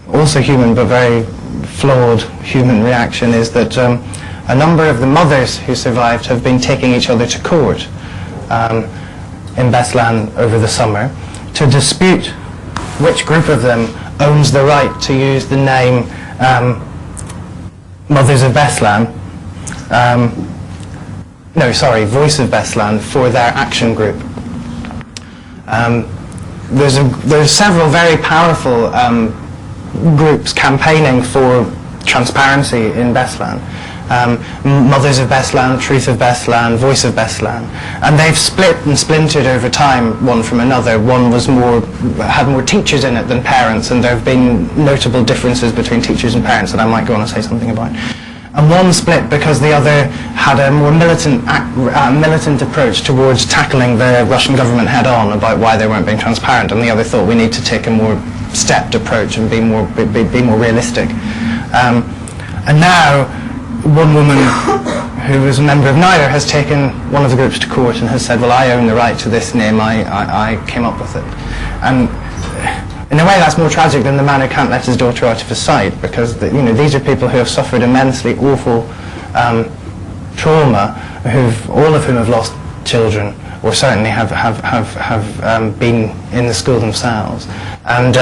also human but very flawed human reaction is that a number of the mothers who survived have been taking each other to court in Beslan over the summer to dispute which group of them owns the right to use the name Mothers of Beslan, Voice of Beslan for their action group. There's several very powerful groups campaigning for transparency in Beslan. Mothers of Beslan, Truth of Beslan, Voice of Beslan, and they've split and splintered over time, one from another. One had more teachers in it than parents, and there have been notable differences between teachers and parents that I might go on and say something about. And one split because the other had a more militant approach towards tackling the Russian government head-on about why they weren't being transparent, and the other thought we need to take a more stepped approach and be more realistic. And now, one woman who was a member of neither has taken one of the groups to court and has said, well, I own the right to this name, I came up with it. And in a way that's more tragic than the man who can't let his daughter out of his sight, because these are people who have suffered immensely awful trauma, all of whom have lost children, or certainly have been in the school themselves. And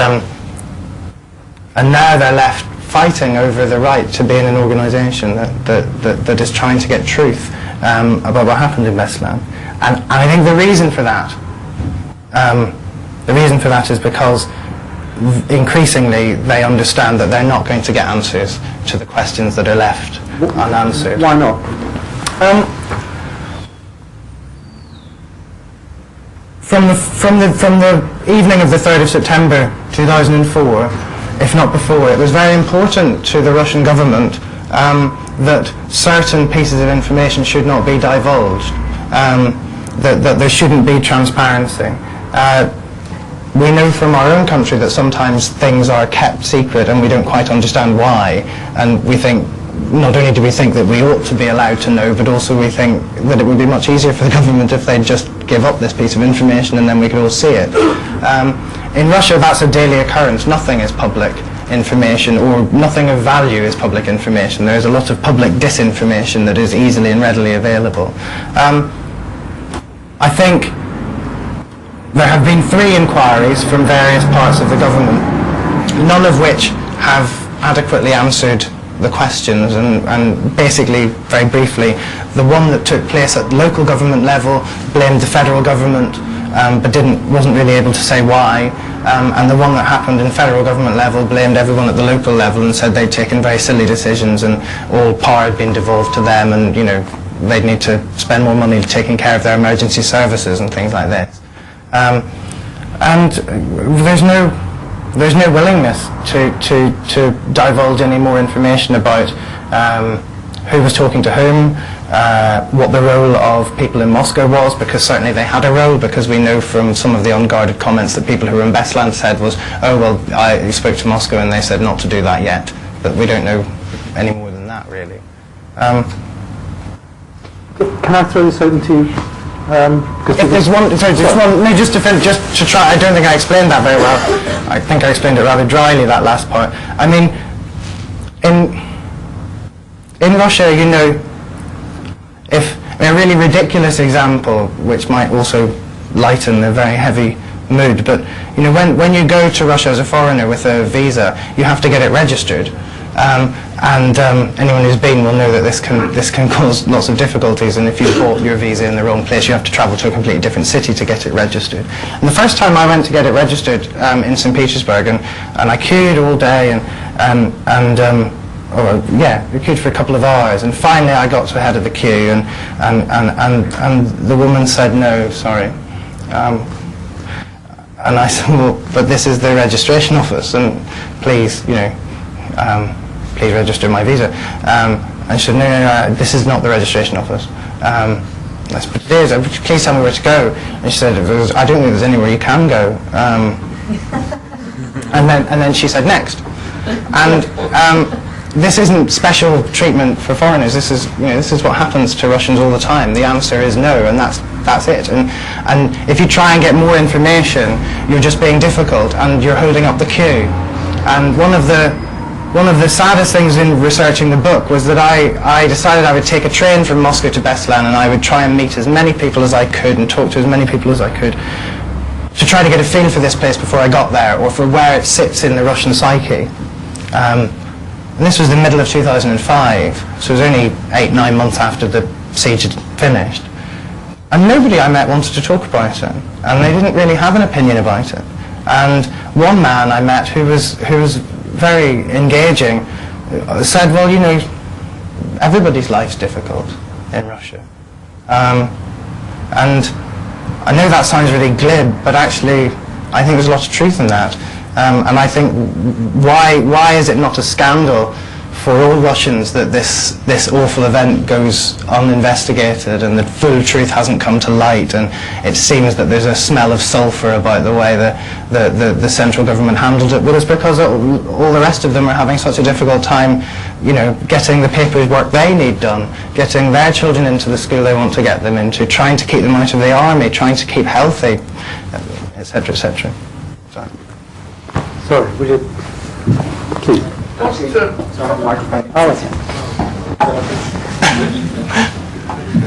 now they're left fighting over the right to be in an organisation that is trying to get truth about what happened in Beslan. And I think the reason for that is because increasingly they understand that they're not going to get answers to the questions that are left unanswered. Why not? From the evening of the 3rd of September 2004, if not before, it was very important to the Russian government that certain pieces of information should not be divulged, that there shouldn't be transparency. We know from our own country that sometimes things are kept secret and we don't quite understand why, and we think, not only do we think that we ought to be allowed to know, but also we think that it would be much easier for the government if they'd just give up this piece of information and then we could all see it. In Russia, that's a daily occurrence. Nothing is public information, or nothing of value is public information. There is a lot of public disinformation that is easily and readily available. I think there have been 3 inquiries from various parts of the government, none of which have adequately answered the questions, and basically, very briefly, the one that took place at local government level blamed the federal government but wasn't really able to say why. And the one that happened in federal government level blamed everyone at the local level and said they'd taken very silly decisions and all power had been devolved to them, and they'd need to spend more money taking care of their emergency services and things like this. And there's no willingness to divulge any more information about who was talking to whom, what the role of people in Moscow was, because certainly they had a role, because we know from some of the unguarded comments that people who were in Beslan said was, oh well, I spoke to Moscow and they said not to do that yet, but we don't know any more than that really. Can I throw this open to you? If there's one, sorry, just to finish, just to try, I don't think I explained that very well. I think I explained it rather dryly, that last part. I mean, in Russia, a really ridiculous example, which might also lighten the very heavy mood, but when you go to Russia as a foreigner with a visa, you have to get it registered. And anyone who's been will know that this can cause lots of difficulties, and if you bought your visa in the wrong place, you have to travel to a completely different city to get it registered. And the first time I went to get it registered in St. Petersburg, and I queued all day, I queued for a couple of hours, and finally I got to the head of the queue, and the woman said, no, sorry. And I said, well, but this is the registration office, and please, please register my visa. And she said, no, this is not the registration office. I said, but it is, please tell me where to go. And she said, I don't think there's anywhere you can go. And then she said, next. And this isn't special treatment for foreigners. This is what happens to Russians all the time. The answer is no, and that's it. And if you try and get more information, you're just being difficult, and you're holding up the queue. And one of the saddest things in researching the book was that I decided I would take a train from Moscow to Beslan, and I would try and meet as many people as I could and talk to as many people as I could to try to get a feel for this place before I got there, or for where it sits in the Russian psyche. And this was the middle of 2005, so it was only 8-9 months after the siege had finished. And nobody I met wanted to talk about it, and they didn't really have an opinion about it. And one man I met who was very engaging said, well, everybody's life's difficult in Russia. And I know that sounds really glib, but actually I think there's a lot of truth in that. And I think, why is it not a scandal for all Russians that this awful event goes uninvestigated and the full truth hasn't come to light, and it seems that there's a smell of sulphur about the way the central government handled it? Well, it's because all the rest of them are having such a difficult time, getting the paperwork they need done, getting their children into the school they want to get them into, trying to keep them out of the army, trying to keep healthy, etc., etc. Sorry, would you please?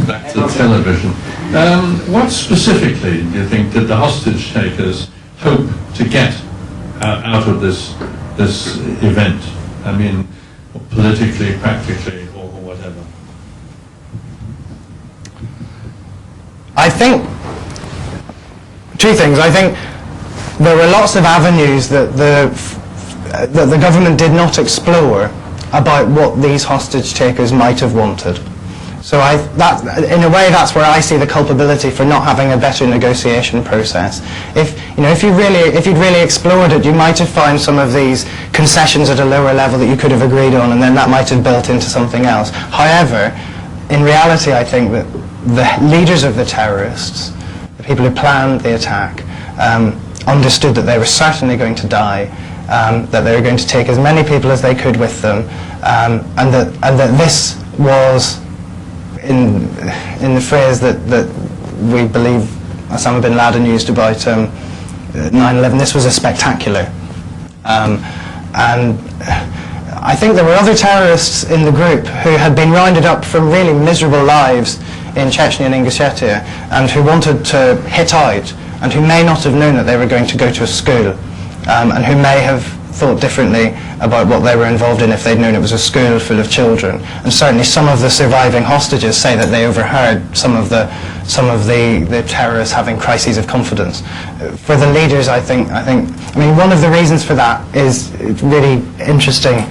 Back to television. What specifically do you think did the hostage takers hope to get out of this event? I mean, politically, practically, or whatever. I think two things. I think there were lots of avenues that the government did not explore about what these hostage takers might have wanted. So in a way, that's where I see the culpability for not having a better negotiation process. If you'd really explored it, you might have found some of these concessions at a lower level that you could have agreed on, and then that might have built into something else. However, in reality, I think that the leaders of the terrorists, the people who planned the attack, understood that they were certainly going to die, that they were going to take as many people as they could with them, and that this was, in the phrase that we believe Osama bin Laden used about 9/11, this was a spectacular. And I think there were other terrorists in the group who had been rounded up from really miserable lives in Chechnya and Ingushetia, and who wanted to hit out, and who may not have known that they were going to go to a school, and who may have thought differently about what they were involved in if they'd known it was a school full of children. And certainly some of the surviving hostages say that they overheard some of the some of the terrorists having crises of confidence. For the leaders, I mean, one of the reasons for that is really interesting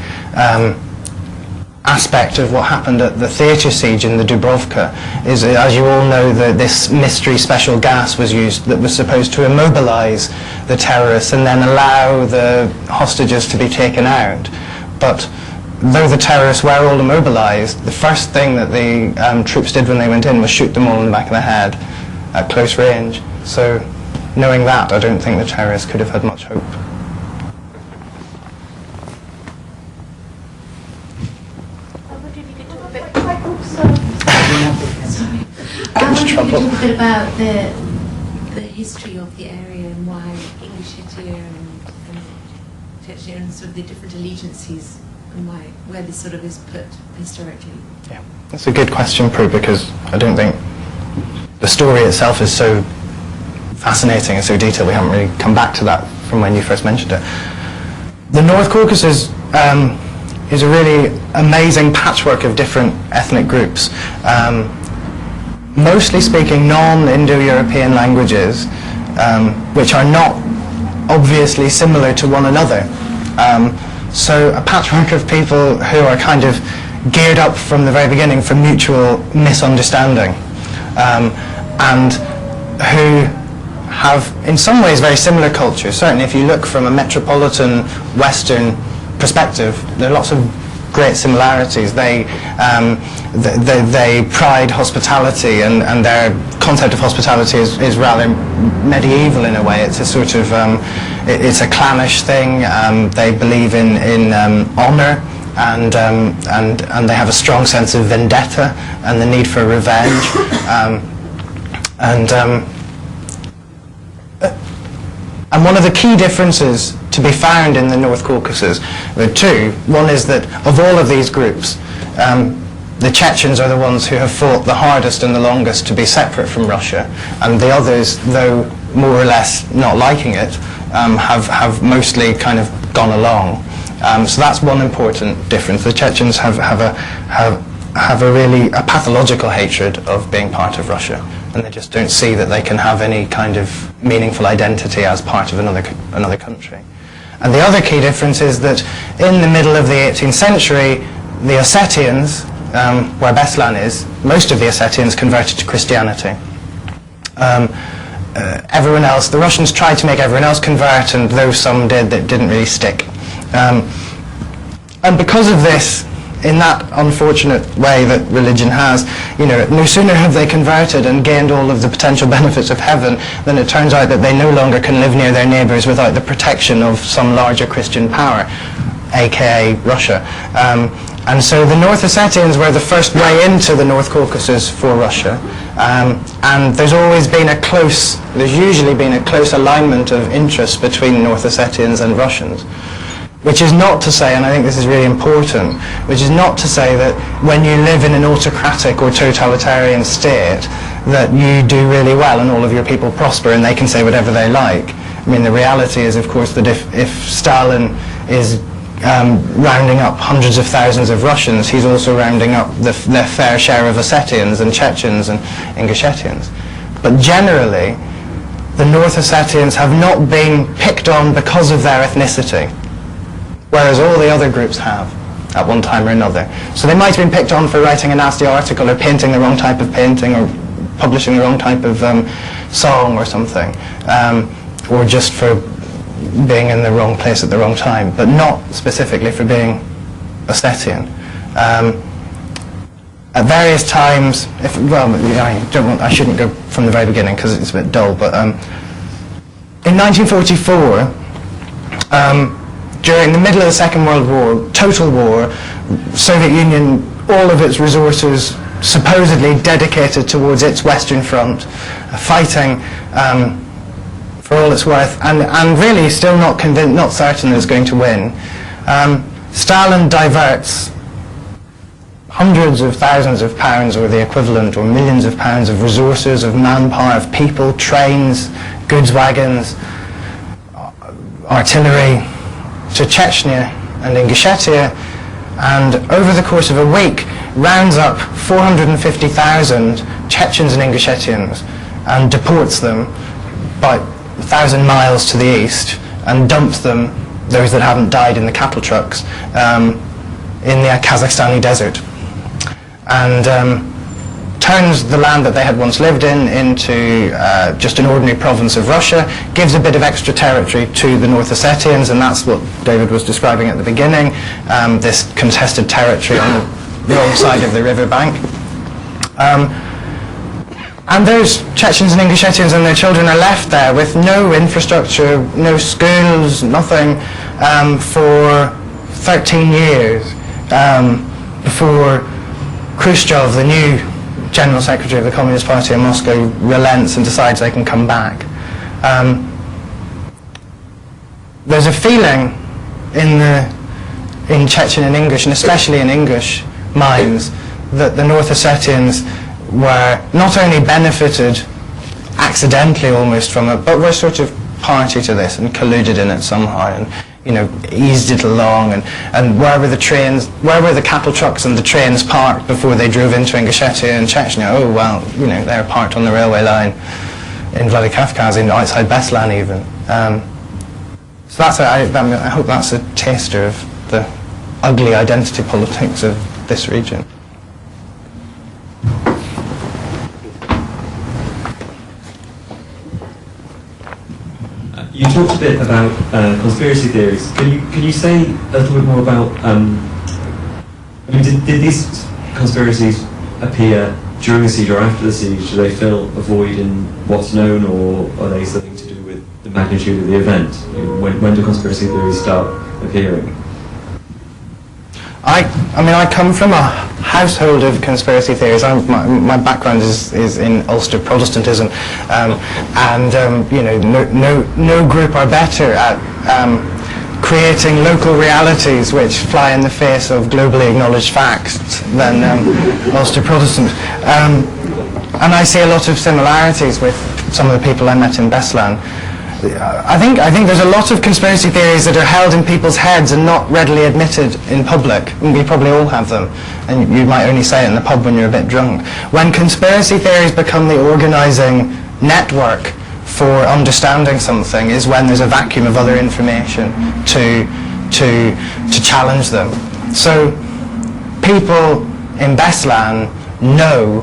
aspect of what happened at the theatre siege in the Dubrovka is, as you all know, this mystery special gas was used that was supposed to immobilize the terrorists and then allow the hostages to be taken out. But though the terrorists were all immobilized, the first thing that the troops did when they went in was shoot them all in the back of the head at close range. So knowing that, I don't think the terrorists could have had much hope. I wonder if you could talk a bit about the history of the area and why Ingushetia and Chechnya and sort of the different allegiances and where this sort of is put historically. Yeah, that's a good question, Prue, because I don't think the story itself is so fascinating and so detailed. We haven't really come back to that from when you first mentioned it. The North Caucasus is a really amazing patchwork of different ethnic groups. Mostly speaking non-Indo-European languages, which are not obviously similar to one another. So a patchwork of people who are kind of geared up from the very beginning for mutual misunderstanding, and who have in some ways very similar cultures. Certainly if you look from a metropolitan Western perspective, there are lots of great similarities. They pride hospitality, and their concept of hospitality is rather medieval in a way. It's a sort of it's a clannish thing. They believe in honour, and they have a strong sense of vendetta and the need for revenge. And one of the key differences to be found in the North Caucasus, there are two. One is that of all of these groups, the Chechens are the ones who have fought the hardest and the longest to be separate from Russia, and the others, though more or less not liking it, have mostly kind of gone along. So that's one important difference. The Chechens have a really pathological hatred of being part of Russia, and they just don't see that they can have any kind of meaningful identity as part of another country. And the other key difference is that in the middle of the 18th century, the Ossetians, where Beslan is, most of the Ossetians converted to Christianity. Everyone else, the Russians tried to make everyone else convert, and though some did, that didn't really stick. And because of this, in that unfortunate way that religion has, no sooner have they converted and gained all of the potential benefits of heaven than it turns out that they no longer can live near their neighbours without the protection of some larger Christian power, aka Russia. And so the North Ossetians were the first way into the North Caucasus for Russia. And there's usually been a close alignment of interests between North Ossetians and Russians. Which is not to say, and I think this is really important, which is not to say that when you live in an autocratic or totalitarian state that you do really well and all of your people prosper and they can say whatever they like. I mean, the reality is, of course, that if Stalin is rounding up hundreds of thousands of Russians, he's also rounding up their fair share of Ossetians and Chechens and Ingushetians. But generally, the North Ossetians have not been picked on because of their ethnicity, whereas all the other groups have at one time or another. So they might have been picked on for writing a nasty article or painting the wrong type of painting or publishing the wrong type of song or something, or just for being in the wrong place at the wrong time, but not specifically for being Ossetian. At various times, I shouldn't go from the very beginning because it's a bit dull, but in 1944, during the middle of the Second World War, total war, Soviet Union, all of its resources supposedly dedicated towards its Western Front, fighting for all it's worth, and really still not convinced, not certain that it's going to win. Stalin diverts hundreds of thousands of pounds, or the equivalent, or millions of pounds of resources, of manpower, of people, trains, goods wagons, artillery, to Chechnya and Ingushetia, and over the course of a week rounds up 450,000 Chechens and Ingushetians and deports them about 1,000 miles to the east and dumps them, those that haven't died in the cattle trucks, in the Kazakhstani desert, and turns the land that they had once lived in into just an ordinary province of Russia, gives a bit of extra territory to the North Ossetians, and that's what David was describing at the beginning, this contested territory on the wrong side of the riverbank. And those Chechens and Ingushetians and their children are left there with no infrastructure, no schools, nothing, for 13 years before Khrushchev, the new General Secretary of the Communist Party in Moscow, relents and decides they can come back. There's a feeling in Chechen and Ingush, and especially in Ingush minds, that the North Ossetians were not only benefited accidentally almost from it, but were sort of party to this and colluded in it somehow, and eased it along, and where were the cattle trucks and the trains parked before they drove into Ingushetia and Chechnya? Oh well, they were parked on the railway line in Vladikavkaz, outside Beslan even. So I hope that's a taster of the ugly identity politics of this region. You talked a bit about conspiracy theories. Can you say a little bit more about? Did these conspiracies appear during the siege or after the siege? Do they fill a void in what's known, or are they something to do with the magnitude of the event? When do conspiracy theories start appearing? I come from a household of conspiracy theories. My background is in Ulster Protestantism, no group are better at creating local realities which fly in the face of globally acknowledged facts than Ulster Protestants. And I see a lot of similarities with some of the people I met in Beslan. I think there's a lot of conspiracy theories that are held in people's heads and not readily admitted in public. And we probably all have them, and you might only say it in the pub when you're a bit drunk. When conspiracy theories become the organising network for understanding something is when there's a vacuum of other information to challenge them. So people in Beslan know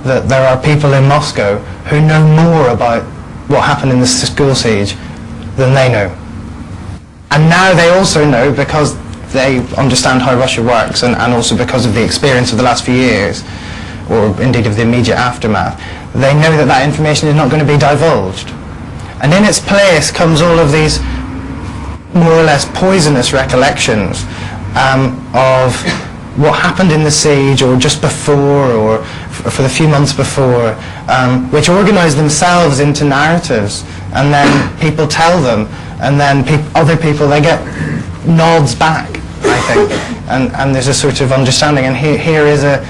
that there are people in Moscow who know more about what happened in the school siege than they know. And now they also know, because they understand how Russia works, and also because of the experience of the last few years, or indeed of the immediate aftermath, they know that that information is not going to be divulged. And in its place comes all of these more or less poisonous recollections of what happened in the siege, or just before, or for the few months before, which organise themselves into narratives, and then people tell them, and then other people, they get nods back, I think, and there's a sort of understanding, and here is a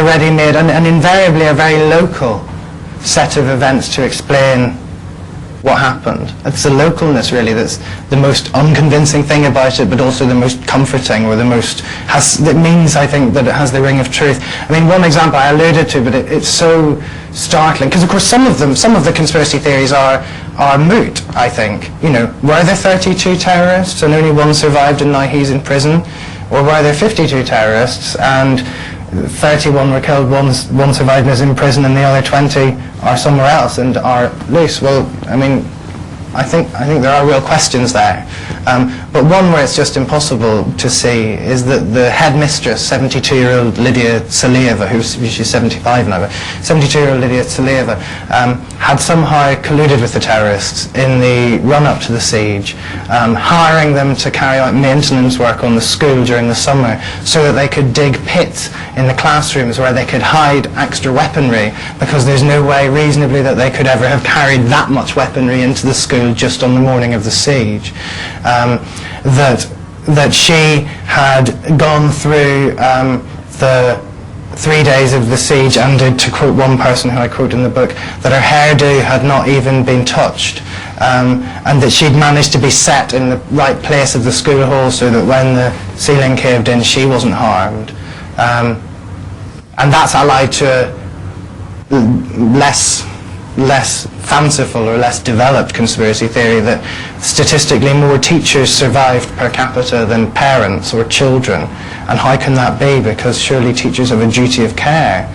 ready-made and invariably a very local set of events to explain what happened. It's the localness really that's the most unconvincing thing about it, but also the most comforting, or that means, I think, that it has the ring of truth. I mean, one example I alluded to, but it's so startling, because of course some of the conspiracy theories are moot, I think. Were there 32 terrorists and only one survived and now he's in prison? Or were there 52 terrorists and 31 were killed, one survived and is in prison, and the other 20 are somewhere else and are loose? Well, I mean, I think there are real questions there. But one where it's just impossible to see is that the headmistress, 72-year-old Lydia Tsalieva, she's 75 now, but 72-year-old Lydia Tsalieva, had somehow colluded with the terrorists in the run-up to the siege, hiring them to carry out maintenance work on the school during the summer so that they could dig pits in the classrooms where they could hide extra weaponry, because there's no way reasonably that they could ever have carried that much weaponry into the school just on the morning of the siege. That she had gone through the 3 days of the siege, and to quote one person who I quote in the book, that her hairdo had not even been touched, and that she'd managed to be set in the right place of the school hall so that when the ceiling caved in she wasn't harmed. And that's allied to less fanciful or less developed conspiracy theory that statistically more teachers survived per capita than parents or children. And how can that be? Because surely teachers have a duty of care.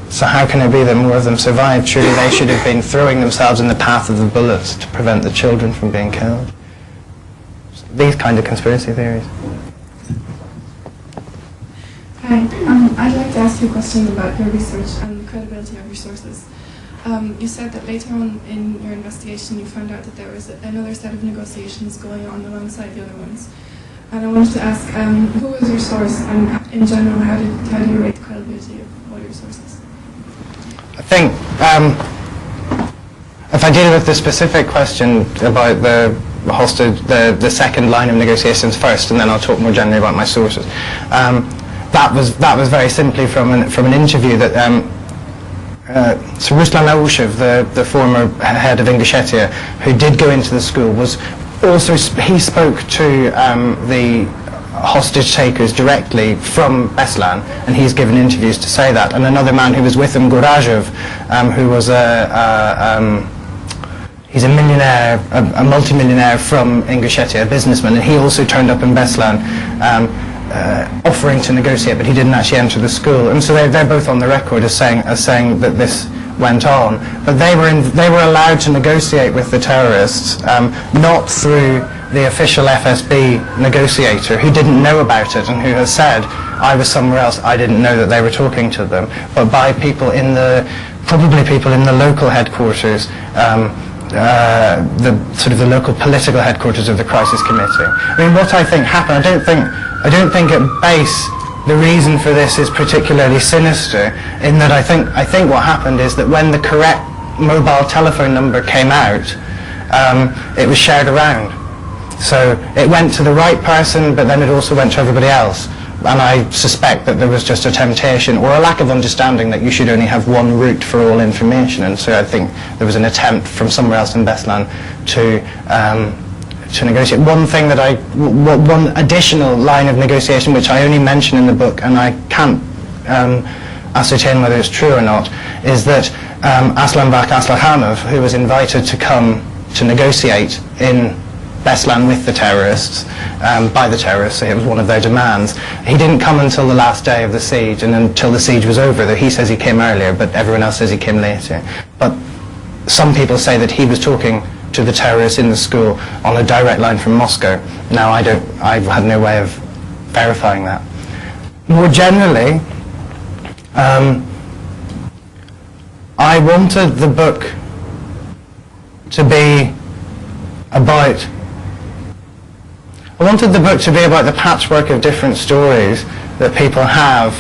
So how can it be that more of them survived? Surely they should have been throwing themselves in the path of the bullets to prevent the children from being killed. These kind of conspiracy theories. Hi, I'd like to ask you a question about your research and the credibility of your sources. You said that later on in your investigation you found out that there was another set of negotiations going on alongside the other ones. And I wanted to ask, who was your source, and in general, how do you rate the credibility of all your sources? I think, if I deal with the specific question about the hostage, the second line of negotiations first, and then I'll talk more generally about my sources. That was very simply from an interview that so Ruslan Laushev, the former head of Ingushetia, who did go into the school, was also he spoke to the hostage takers directly from Beslan, and he's given interviews to say that. And another man who was with him, Gorazhev, who was he's a millionaire, a multimillionaire from Ingushetia, a businessman, and he also turned up in Beslan offering to negotiate, but he didn't actually enter the school. And so they're both on the record as saying that this went on. But they were allowed to negotiate with the terrorists, not through the official FSB negotiator who didn't know about it and who has said, I was somewhere else, I didn't know that they were talking to them, but by people probably people in the local headquarters, the local political headquarters of the crisis committee. I mean, what I think happened, I don't think at base the reason for this is particularly sinister, in that I think what happened is that when the correct mobile telephone number came out, it was shared around. So it went to the right person, but then it also went to everybody else. And I suspect that there was just a temptation or a lack of understanding that you should only have one route for all information. And so I think there was an attempt from somewhere else in Beslan to negotiate. One additional line of negotiation, which I only mention in the book, and I can't ascertain whether it's true or not, is that Aslanbek Aslakhanov, who was invited to come to negotiate in Beslan with the terrorists, by the terrorists, so it was one of their demands. He didn't come until the last day of the siege, and until the siege was over. Though he says he came earlier, but everyone else says he came later. But some people say that he was talking to the terrorists in the school on a direct line from Moscow. Now I've had no way of verifying that. More generally, I wanted the book to be about the patchwork of different stories that people have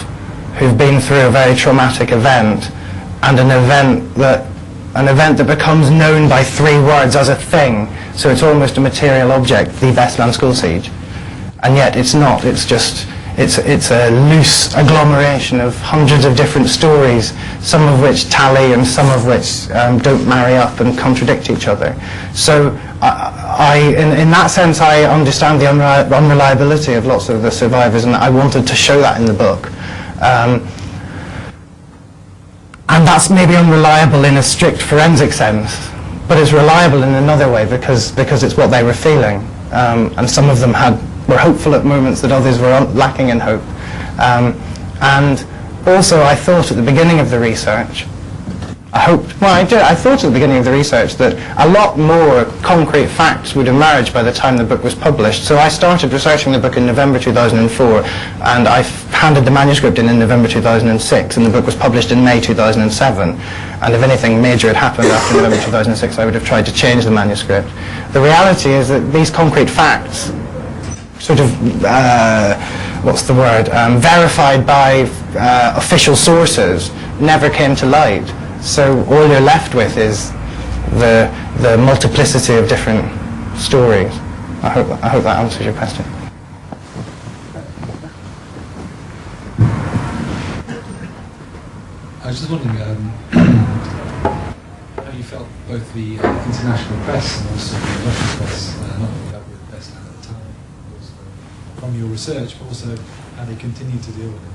who've been through a very traumatic event, and an event that becomes known by three words as a thing. So it's almost a material object, the Beslan school siege. And yet it's not. It's a loose agglomeration of hundreds of different stories, some of which tally and some of which don't marry up and contradict each other. So in that sense, I understand the unreliability of lots of the survivors, and I wanted to show that in the book. And that's maybe unreliable in a strict forensic sense, but it's reliable in another way because it's what they were feeling. And some of them were hopeful at moments that others were lacking in hope. And also I thought at the beginning of the research, I thought at the beginning of the research that a lot more concrete facts would emerge by the time the book was published. So I started researching the book in November 2004, and I handed the manuscript in November 2006, and the book was published in May 2007. And if anything major had happened after November 2006, I would have tried to change the manuscript. The reality is that these concrete facts, sort of, verified by official sources, never came to light. So all you're left with is the multiplicity of different stories. I hope that answers your question. I was just wondering how you felt both the international press and also the Russian press, not only dealt with Beslan at the time, also from your research, but also how they continued to deal with it.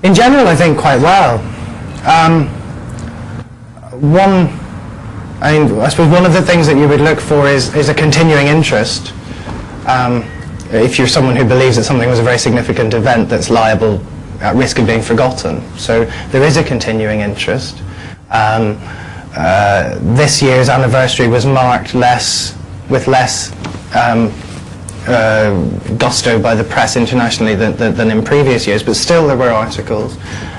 In general, I think quite well. I suppose one of the things that you would look for is a continuing interest. If you're someone who believes that something was a very significant event that's liable, at risk of being forgotten. So there is a continuing interest. This year's anniversary was marked with less gusto by the press internationally than in previous years, but still there were articles.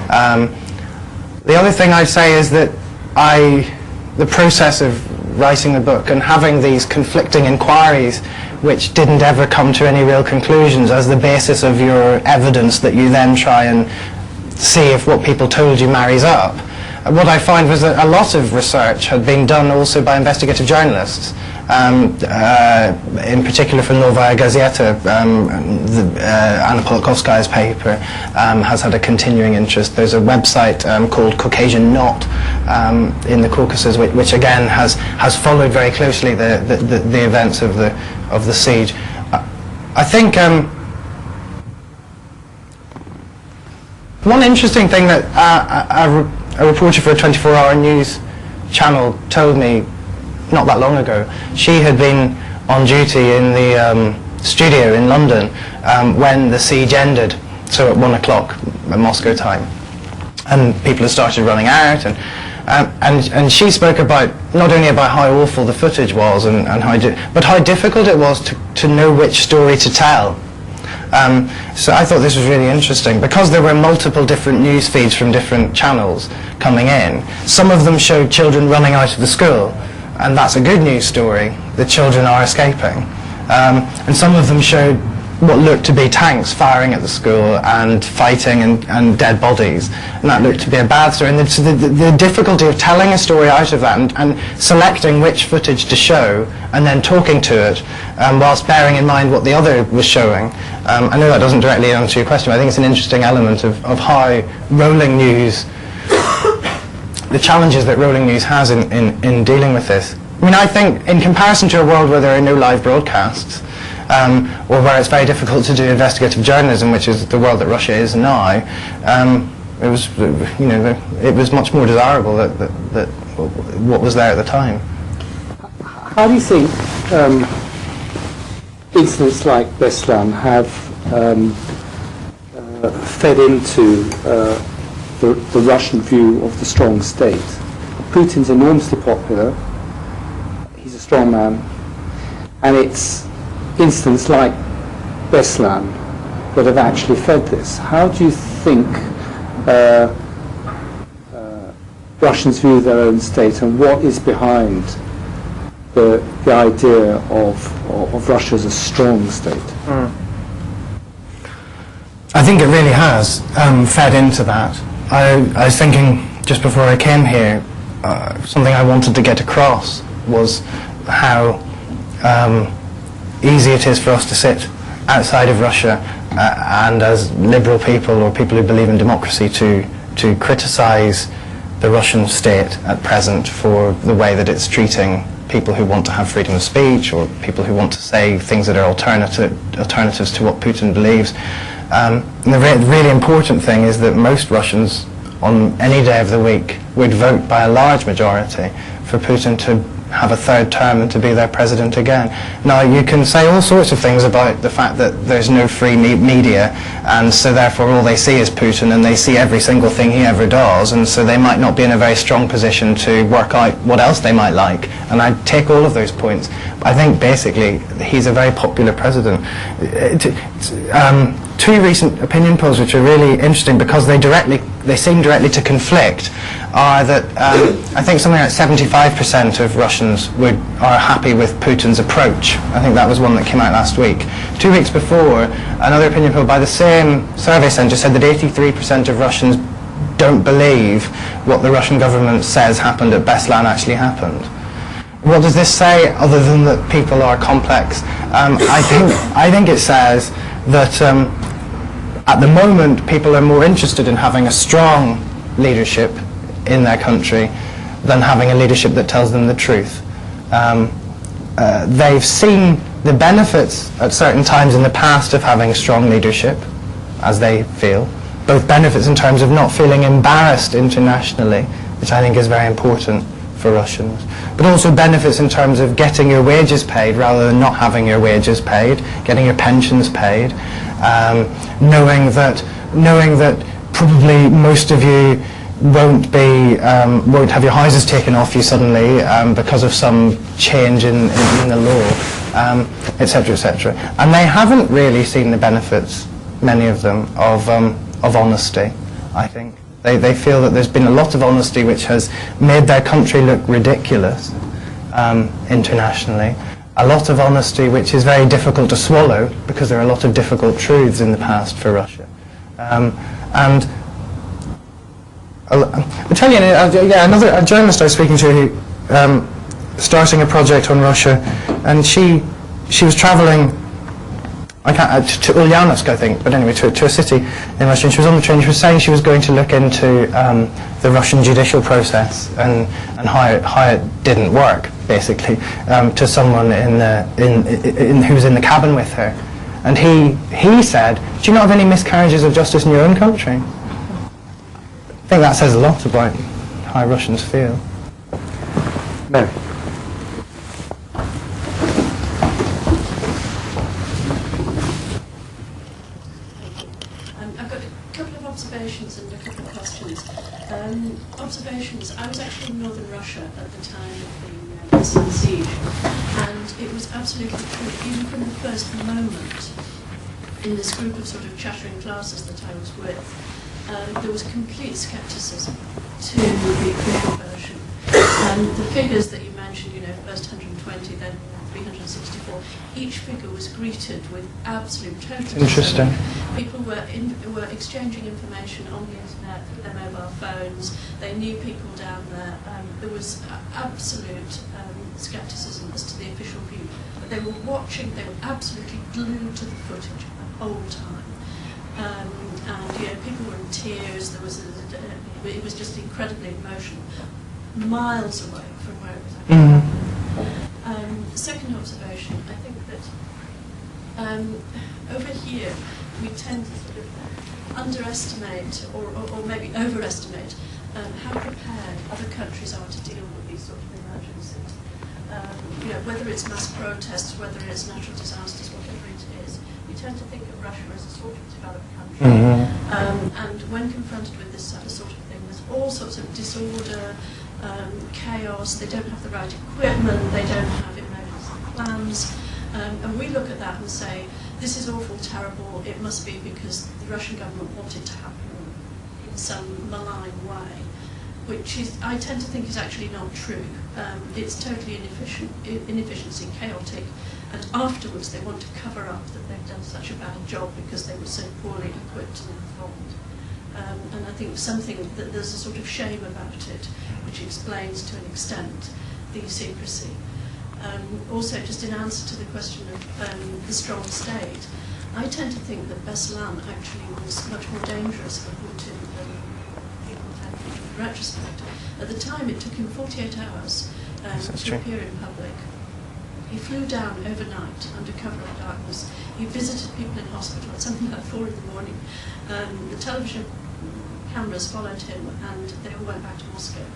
The other thing I'd say is that the process of writing the book and having these conflicting inquiries which didn't ever come to any real conclusions as the basis of your evidence that you then try and see if what people told you marries up. What I find was that a lot of research had been done also by investigative journalists, in particular for Novaya Gazeta. Anna Politkovskaya's paper has had a continuing interest. There's a website called Caucasian Knot in the Caucasus, which again has followed very closely the events of the siege. I think one interesting thing that a reporter for a 24-hour news channel told me not that long ago. She had been on duty in the studio in London when the siege ended, so at 1 o'clock Moscow time, and people had started running out, and she spoke about not only about how awful the footage was and but how difficult it was to know which story to tell. So I thought this was really interesting because there were multiple different news feeds from different channels coming in. Some of them showed children running out of the school, and that's a good news story. The children are escaping. And some of them showed what looked to be tanks firing at the school and fighting and dead bodies, and that looked to be a bad story. And the difficulty of telling a story out of that and selecting which footage to show and then talking to it whilst bearing in mind what the other was showing. I know that doesn't directly answer your question, but I think it's an interesting element of how rolling news, the challenges that rolling news has in dealing with this. I mean, I think in comparison to a world where there are no live broadcasts, or where it's very difficult to do investigative journalism, which is the world that Russia is now, it was much more desirable that what was there at the time. How do you think incidents like Beslan have fed into the Russian view of the strong state? Putin's enormously popular. He's a strong man, and it's incidents like Beslan that have actually fed this. How do you think Russians view their own state, and what is behind the idea of Russia as a strong state? I think it really has fed into that. I was thinking just before I came here, something I wanted to get across was how easy it is for us to sit outside of Russia and as liberal people or people who believe in democracy to criticize the Russian state at present for the way that it's treating people who want to have freedom of speech or people who want to say things that are alternatives to what Putin believes. And the really important thing is that most Russians on any day of the week would vote by a large majority for Putin to have a third term and to be their president again. Now, you can say all sorts of things about the fact that there's no free media, and so therefore all they see is Putin, and they see every single thing he ever does, and so they might not be in a very strong position to work out what else they might like. And I take all of those points. I think basically he's a very popular president. Two recent opinion polls which are really interesting because they seem directly to conflict are that I think something like 75% of Russians are happy with Putin's approach. I think that was one that came out last week. 2 weeks before, another opinion poll by the same survey centre said that 83% of Russians don't believe what the Russian government says happened at Beslan actually happened. What does this say other than that people are complex? I think it says that at the moment people are more interested in having a strong leadership in their country than having a leadership that tells them the truth. They've seen the benefits at certain times in the past of having strong leadership, as they feel, both benefits in terms of not feeling embarrassed internationally, which I think is very important for Russians, but also benefits in terms of getting your wages paid rather than not having your wages paid, getting your pensions paid, knowing that probably most of you won't have your houses taken off you suddenly because of some change in the law, etc., etc. And they haven't really seen the benefits, many of them, of honesty, I think. They feel that there's been a lot of honesty which has made their country look ridiculous internationally. A lot of honesty which is very difficult to swallow because there are a lot of difficult truths in the past for Russia. And I'll tell you, a journalist I was speaking to who starting a project on Russia, and she was travelling to Ulyanovsk, I think, but anyway, to a city in Russia, and she was on the train. She was saying she was going to look into the Russian judicial process and how it didn't work, basically, to someone who was in the cabin with her, and he said, "Do you not have any miscarriages of justice in your own country?" I think that says a lot about how Russians feel. Mary. I've got a couple of observations and a couple of questions. Observations. I was actually in northern Russia at the time of the Beslan siege, and it was absolutely true, even from the first moment, in this group of sort of chattering classes that I was with, there was complete scepticism to the official version. The figures that you mentioned, first 120, then 364, each figure was greeted with absolute total Interesting. disdain. People were exchanging information on the internet with their mobile phones. They knew people down there. There was absolute scepticism as to the official view. But they were watching, they were absolutely glued to the footage the whole time. And people were in tears. It was just incredibly emotional, miles away from where it was actually happening. Second observation, I think that over here we tend to sort of underestimate or maybe overestimate how prepared other countries are to deal with these sort of emergencies. Whether it's mass protests, whether it's natural disasters, whatever it is, we tend to think of Russia as a sort of developed country. And when confronted with this sort of thing, there's all sorts of disorder, chaos. They don't have the right equipment, they don't have emergency plans, and we look at that and say, this is awful, terrible, it must be because the Russian government wanted to happen in some malign way, which is, I tend to think, is actually not true. It's totally inefficiency, chaotic, and afterwards they want to cover up that they've done such a bad job because they were so poorly equipped and informed. And I think that there's a sort of shame about it, which explains to an extent the secrecy. Also, just in answer to the question of the strong state, I tend to think that Beslan actually was much more dangerous for Putin than people think in retrospect. At the time, it took him 48 hours to appear in public. He flew down overnight under cover of darkness. He visited people in hospital at something like 4 in the morning. The television cameras followed him, and they all went back to Moscow.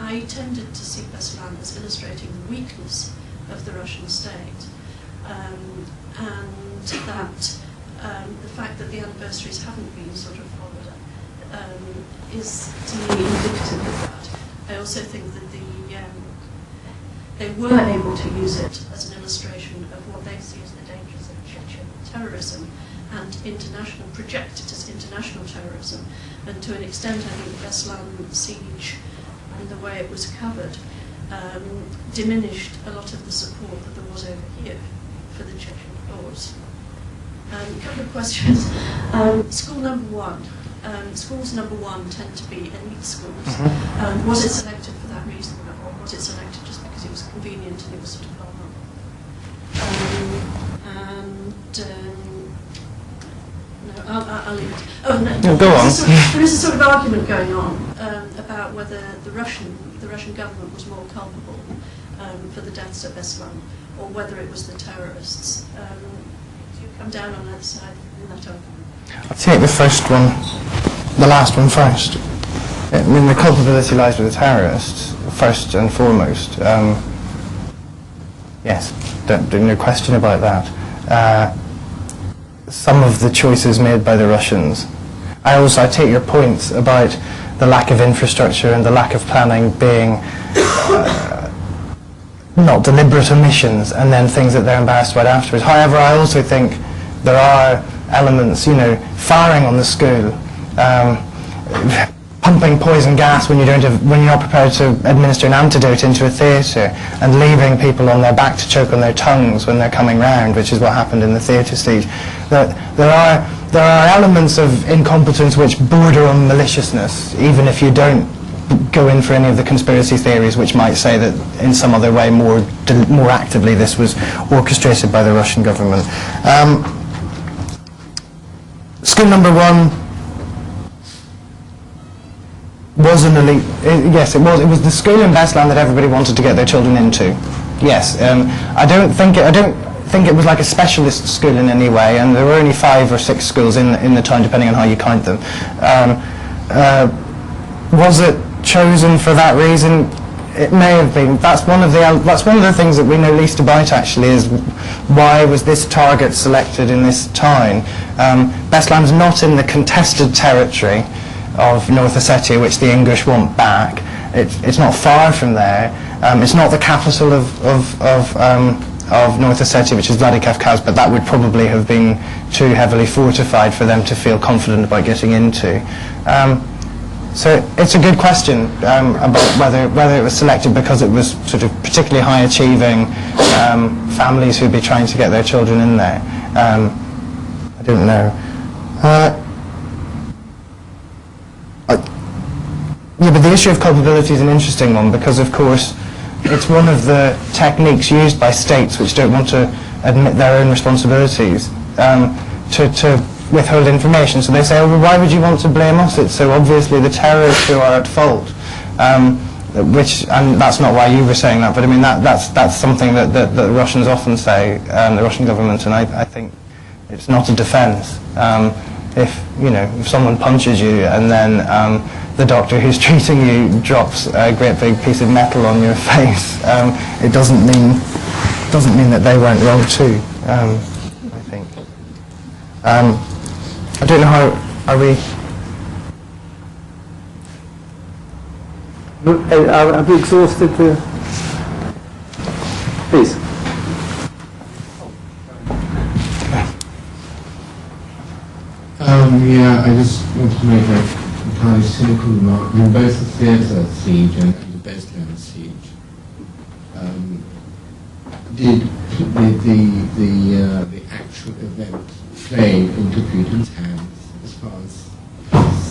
I tended to see Beslan as illustrating the weakness of the Russian state, and that the fact that the anniversaries haven't been sort of followed up is, to me, indicative of that. I also think that they were able to use it as an illustration of what they see as the dangers of Chechen terrorism and projected as international terrorism. And to an extent, I think the Beslan siege and the way it was covered diminished a lot of the support that there was over here for the Chechen cause. A couple of questions. School number one. Schools number one tend to be elite schools. Was it selected for that reason, or was it selected just because it was convenient and it was sort of well known? No, I'll leave it. Oh no, go on. There is a sort of argument going on about whether the Russian government was more culpable for the deaths at Beslan, or whether it was the terrorists. Do you come down on that side in that argument? I'll take the first one, the last one first. I mean, the culpability lies with the terrorists, first and foremost. Yes, no question about that. Some of the choices made by the Russians. I take your points about the lack of infrastructure and the lack of planning being not deliberate omissions and then things that they're embarrassed about afterwards. However, I also think there are elements, firing on the school, pumping poison gas when you're not prepared to administer an antidote into a theatre, and leaving people on their back to choke on their tongues when they're coming round, which is what happened in the theatre siege. There are elements of incompetence which border on maliciousness, even if you don't go in for any of the conspiracy theories which might say that in some other way more actively this was orchestrated by the Russian government. School number 1 was an elite. Yes, it was. It was the school in Beslan that everybody wanted to get their children into. Yes, I don't think it was like a specialist school in any way, and there were only 5 or 6 schools in the town, depending on how you count them. Was it chosen for that reason? It may have been. That's one of the things that we know least about, actually, is why was this target selected in this town? Beslan's not in the contested territory of North Ossetia, which the English want back. It's not far from there. It's not the capital of North Ossetia, which is Vladikavkaz, but that would probably have been too heavily fortified for them to feel confident about getting into. So it's a good question about whether it was selected because it was sort of particularly high achieving families who'd be trying to get their children in there. I don't know. Yeah, but the issue of culpability is an interesting one because, of course, it's one of the techniques used by states which don't want to admit their own responsibilities to withhold information. So they say, oh, well, why would you want to blame us? It's so obviously the terrorists who are at fault. And that's not why you were saying that, but I mean, that's something that the Russians often say, the Russian government, and I think it's not a defence. If someone punches you and then the doctor who's treating you drops a great big piece of metal on your face, it doesn't mean that they weren't wrong too. I think. I don't know how are we. Have we exhausted the? Please. Yeah, I just want to make a entirely cynical remark. In both the theatre siege and the Beslan siege, did the actual event play into Putin's hands as far as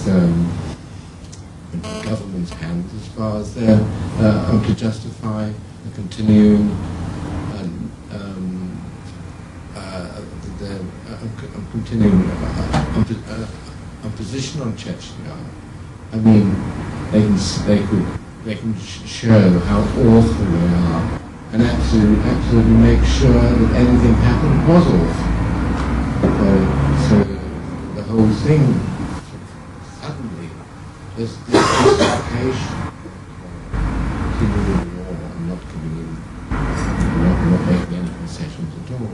the government's hands, as far as they're to justify the continuing opposition on Chechnya? I mean, they can show how awful they are, and absolutely make sure that anything happened was awful. So the whole thing suddenly this justification continuing the war and not giving in, not making any concessions at all.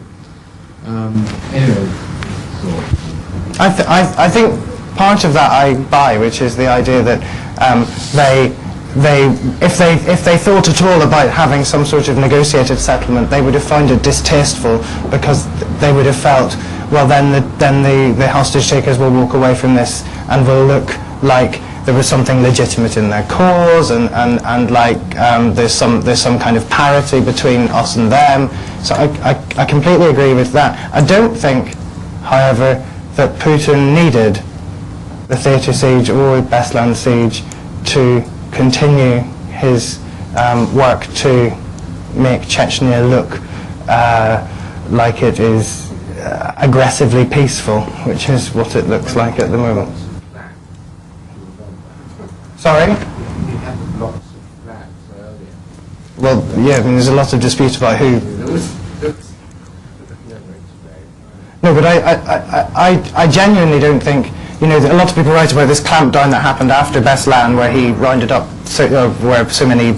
Anyway, I think part of that I buy, which is the idea that if they thought at all about having some sort of negotiated settlement, they would have found it distasteful because they would have felt, well, then the hostage takers will walk away from this and will look like there was something legitimate in their cause, and like there's some kind of parity between us and them. So I completely agree with that. I don't think, however, that Putin needed the theatre siege or Beslan siege to continue his work to make Chechnya look like it is aggressively peaceful, which is what it looks like at the moment. Sorry? you had lots of flats earlier. Well, yeah, I mean, there's a lot of dispute about who. There was No, but I genuinely don't think, you know, a lot of people write about this clampdown that happened after Beslan, where he rounded up, where so many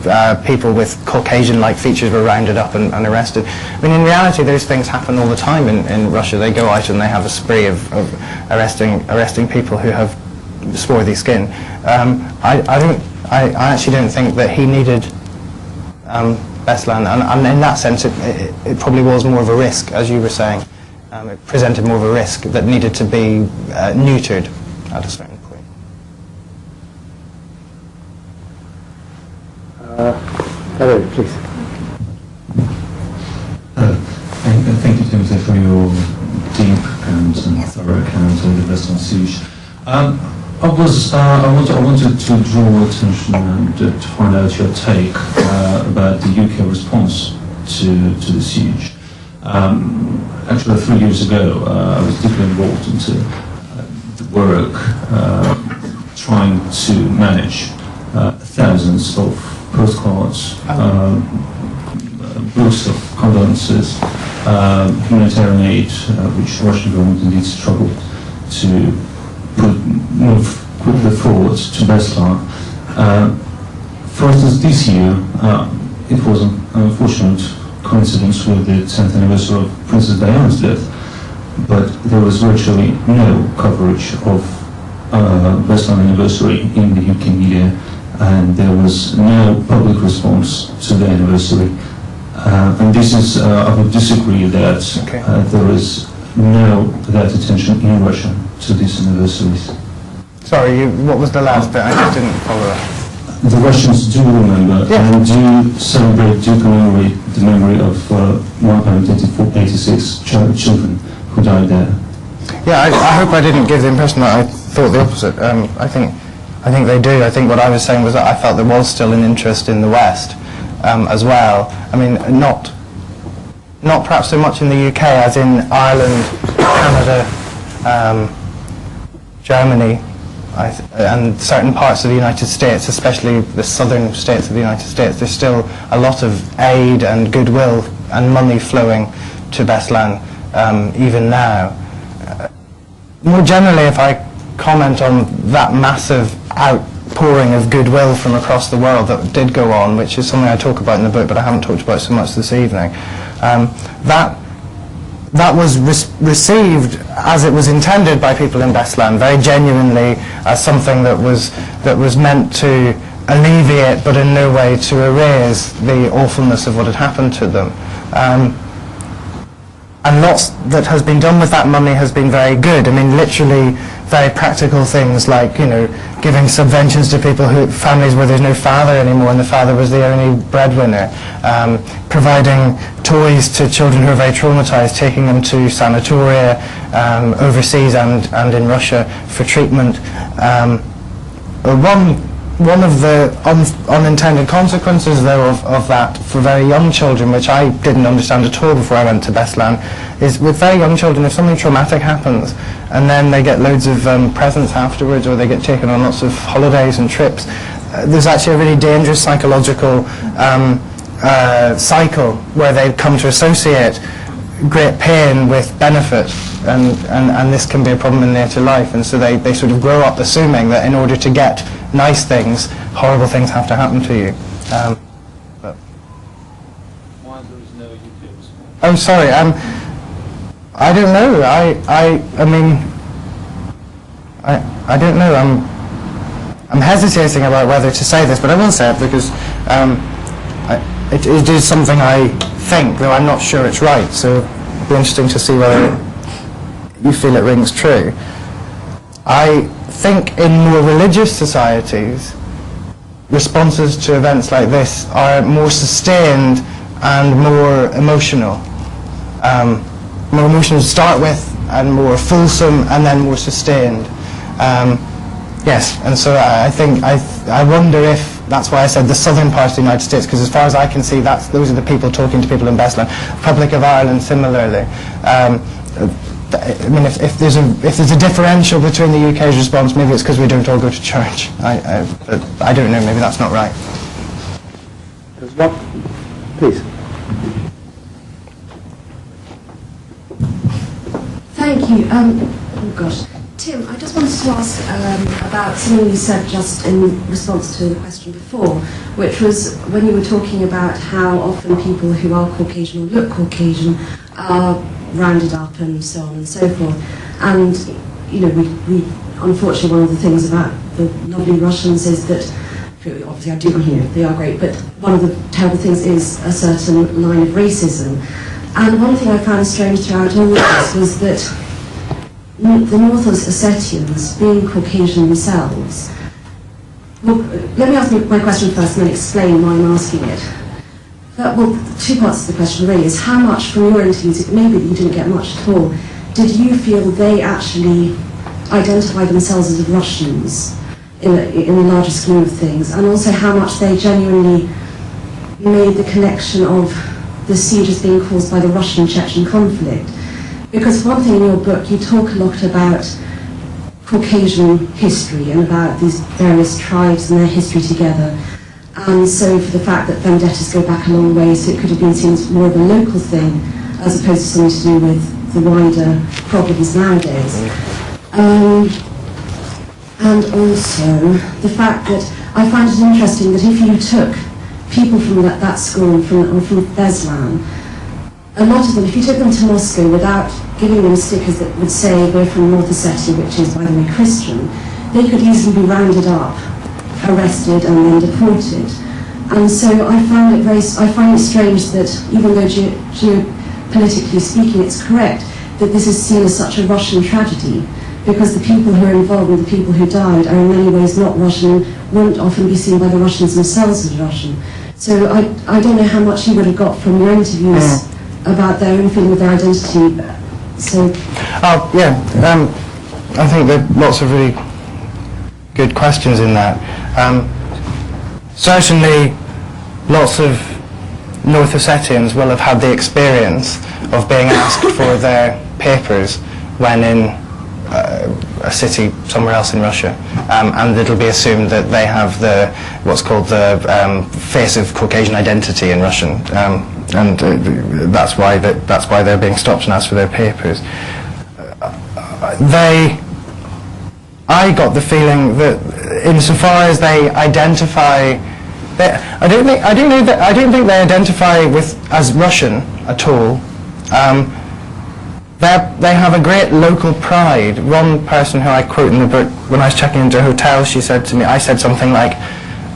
people with Caucasian-like features were rounded up and arrested. I mean, in reality, those things happen all the time in Russia. They go out and they have a spree of arresting people who have swarthy skin. I actually don't think that he needed Beslan, and in that sense, it probably was more of a risk, as you were saying. It presented more of a risk that needed to be neutered at a certain point. Hello, please. Thank you, Timothy, for your deep and thorough account of the Beslan siege. I wanted to draw attention and to find out your take about the UK response to the siege. Actually, 3 years ago, I was deeply involved into the work trying to manage thousands of postcards, books of condolences, humanitarian aid, which the Russian government indeed struggled to move quickly forward to Beslan. For instance, this year, it was an unfortunate coincidence with the 10th anniversary of Princess Diana's death, but there was virtually no coverage of Beslan anniversary in the UK media, and there was no public response to the anniversary. And this is, I would disagree that there is no that attention in Russia to these anniversaries. Sorry, what was the last bit? I just didn't follow it. The Russians do remember and do celebrate, do commemorate the memory of 186 children who died there. Yeah, I hope I didn't give the impression that I thought the opposite. I think they do. I think what I was saying was that I felt there was still an interest in the West as well. I mean, not perhaps so much in the UK as in Ireland, Canada, Germany, and certain parts of the United States, especially the southern states of the United States. There's still a lot of aid and goodwill and money flowing to Beslan even now. More generally, if I comment on that massive outpouring of goodwill from across the world that did go on, which is something I talk about in the book, but I haven't talked about so much this evening, that was received as it was intended by people in Beslan, very genuinely, as something that was meant to alleviate, but in no way to erase the awfulness of what had happened to them. And lots that has been done with that money has been very good. I mean, literally very practical things like, you know, giving subventions to people families where there's no father anymore and the father was the only breadwinner, providing toys to children who are very traumatized, taking them to sanatoria overseas and in Russia for treatment. One of the unintended consequences, though, of that for very young children, which I didn't understand at all before I went to Beslan, is with very young children, if something traumatic happens and then they get loads of presents afterwards, or they get taken on lots of holidays and trips, there's actually a really dangerous psychological cycle where they come to associate great pain with benefit, and this can be a problem in later life, and so they sort of grow up assuming that in order to get nice things, horrible things have to happen to you. Why there is no UK response? I'm sorry, I don't know. I mean, I don't know. I'm hesitating about whether to say this, but I will say it because it is something I think, though I'm not sure it's right, so it'll be interesting to see whether you feel it rings true. I think in more religious societies, responses to events like this are more sustained and more emotional. More emotional to start with, and more fulsome, and then more sustained. Yes, and so I think, I wonder if, that's why I said the southern part of the United States, because as far as I can see, those are the people talking to people in Beslan. Republic of Ireland, similarly. I mean, if there's a differential between the UK's response, maybe it's because we don't all go to church. But I don't know, maybe that's not right. There's one, please. Thank you. Oh gosh. Tim, I just wanted to ask about something you said just in response to the question before, which was when you were talking about how often people who are Caucasian or look Caucasian are rounded up and so on and so forth. And, you know, we unfortunately, one of the things about the lovely Russians is that, obviously I do, you know, they are great, but one of the terrible things is a certain line of racism. And one thing I found strange throughout all of this was that the North Ossetians, being Caucasian themselves, well, let me ask my question first and then explain why I'm asking it. Well, two parts of the question really is how much from your interviews, maybe you didn't get much at all, did you feel they actually identify themselves as Russians in the larger scheme of things, and also how much they genuinely made the connection of the siege as being caused by the Russian-Chechen conflict? Because one thing in your book, you talk a lot about Caucasian history and about these various tribes and their history together. And so for the fact that vendettas go back a long way, so it could have been seen as more of a local thing as opposed to something to do with the wider problems nowadays. And also the fact that I find it interesting that if you took people from that school, from Beslan, a lot of them, if you took them to Moscow without giving them stickers that would say we're from North Ossetia, which is, by the way, Christian, they could easily be rounded up, arrested, and then deported. And so I find it strange that even though geopolitically speaking it's correct, that this is seen as such a Russian tragedy, because the people who are involved and the people who died are in many ways not Russian, wouldn't often be seen by the Russians themselves as Russian. So I don't know how much you would have got from your interviews about their own feeling of their identity. So. I think there are lots of really good questions in that. Certainly, lots of North Ossetians will have had the experience of being asked for their papers when in a city somewhere else in Russia, and it'll be assumed that they have what's called the face of Caucasian identity in Russian. And that's why they're being stopped and asked for their papers. I got the feeling that, insofar as they identify, I don't think they identify as Russian at all. They have a great local pride. One person who I quote in the book, when I was checking into a hotel, she said to me, I said something like,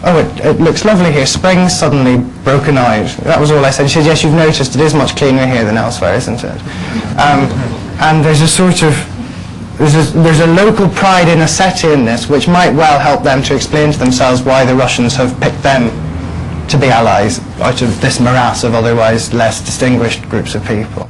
"Oh, it looks lovely here. Spring's suddenly broken out." That was all I said. She said, "Yes, you've noticed it is much cleaner here than elsewhere, isn't it?" And there's a sort of, there's a local pride in Ossetianness which might well help them to explain to themselves why the Russians have picked them to be allies out of this morass of otherwise less distinguished groups of people.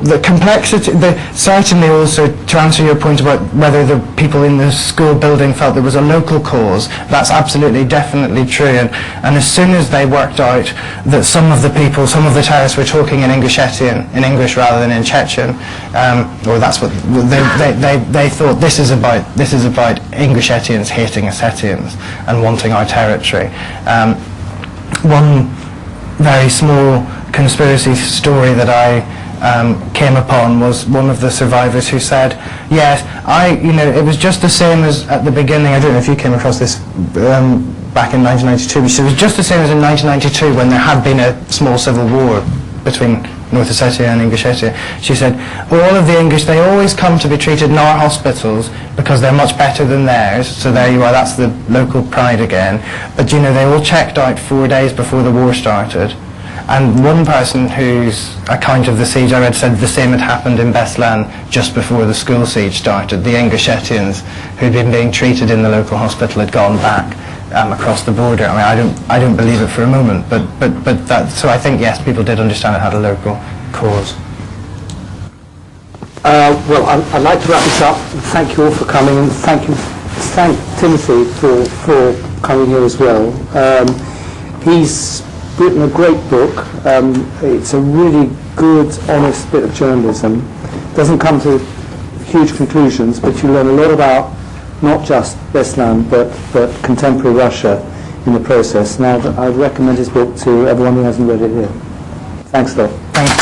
The complexity, certainly also, to answer your point about whether the people in the school building felt there was a local cause, that's absolutely, definitely true. And as soon as they worked out that some of the terrorists were talking in English rather than in Chechen, or that's what they thought, this is about Ingushettians hating Ossetians and wanting our territory. One very small conspiracy story that I came upon was one of the survivors who said, yes, it was just the same as at the beginning. I don't know if you came across this back in 1992. She said it was just the same as in 1992 when there had been a small civil war between North Ossetia and Ingushetia. She said, all of the English, they always come to be treated in our hospitals because they're much better than theirs. So there you are, that's the local pride again. But they all checked out 4 days before the war started. And one person whose account of the siege I read said the same had happened in Beslan just before the school siege started. The Ingushettians who'd been being treated in the local hospital had gone back across the border. I mean, I don't believe it for a moment, but that. So I think yes, people did understand it had a local cause. Well, I'd like to wrap this up. Thank you all for coming, and thank Timothy for coming here as well. He's written a great book. It's a really good, honest bit of journalism. Doesn't come to huge conclusions, but you learn a lot about not just Beslan, but contemporary Russia in the process. Now, I'd recommend his book to everyone who hasn't read it here. Thanks a lot. Thank you.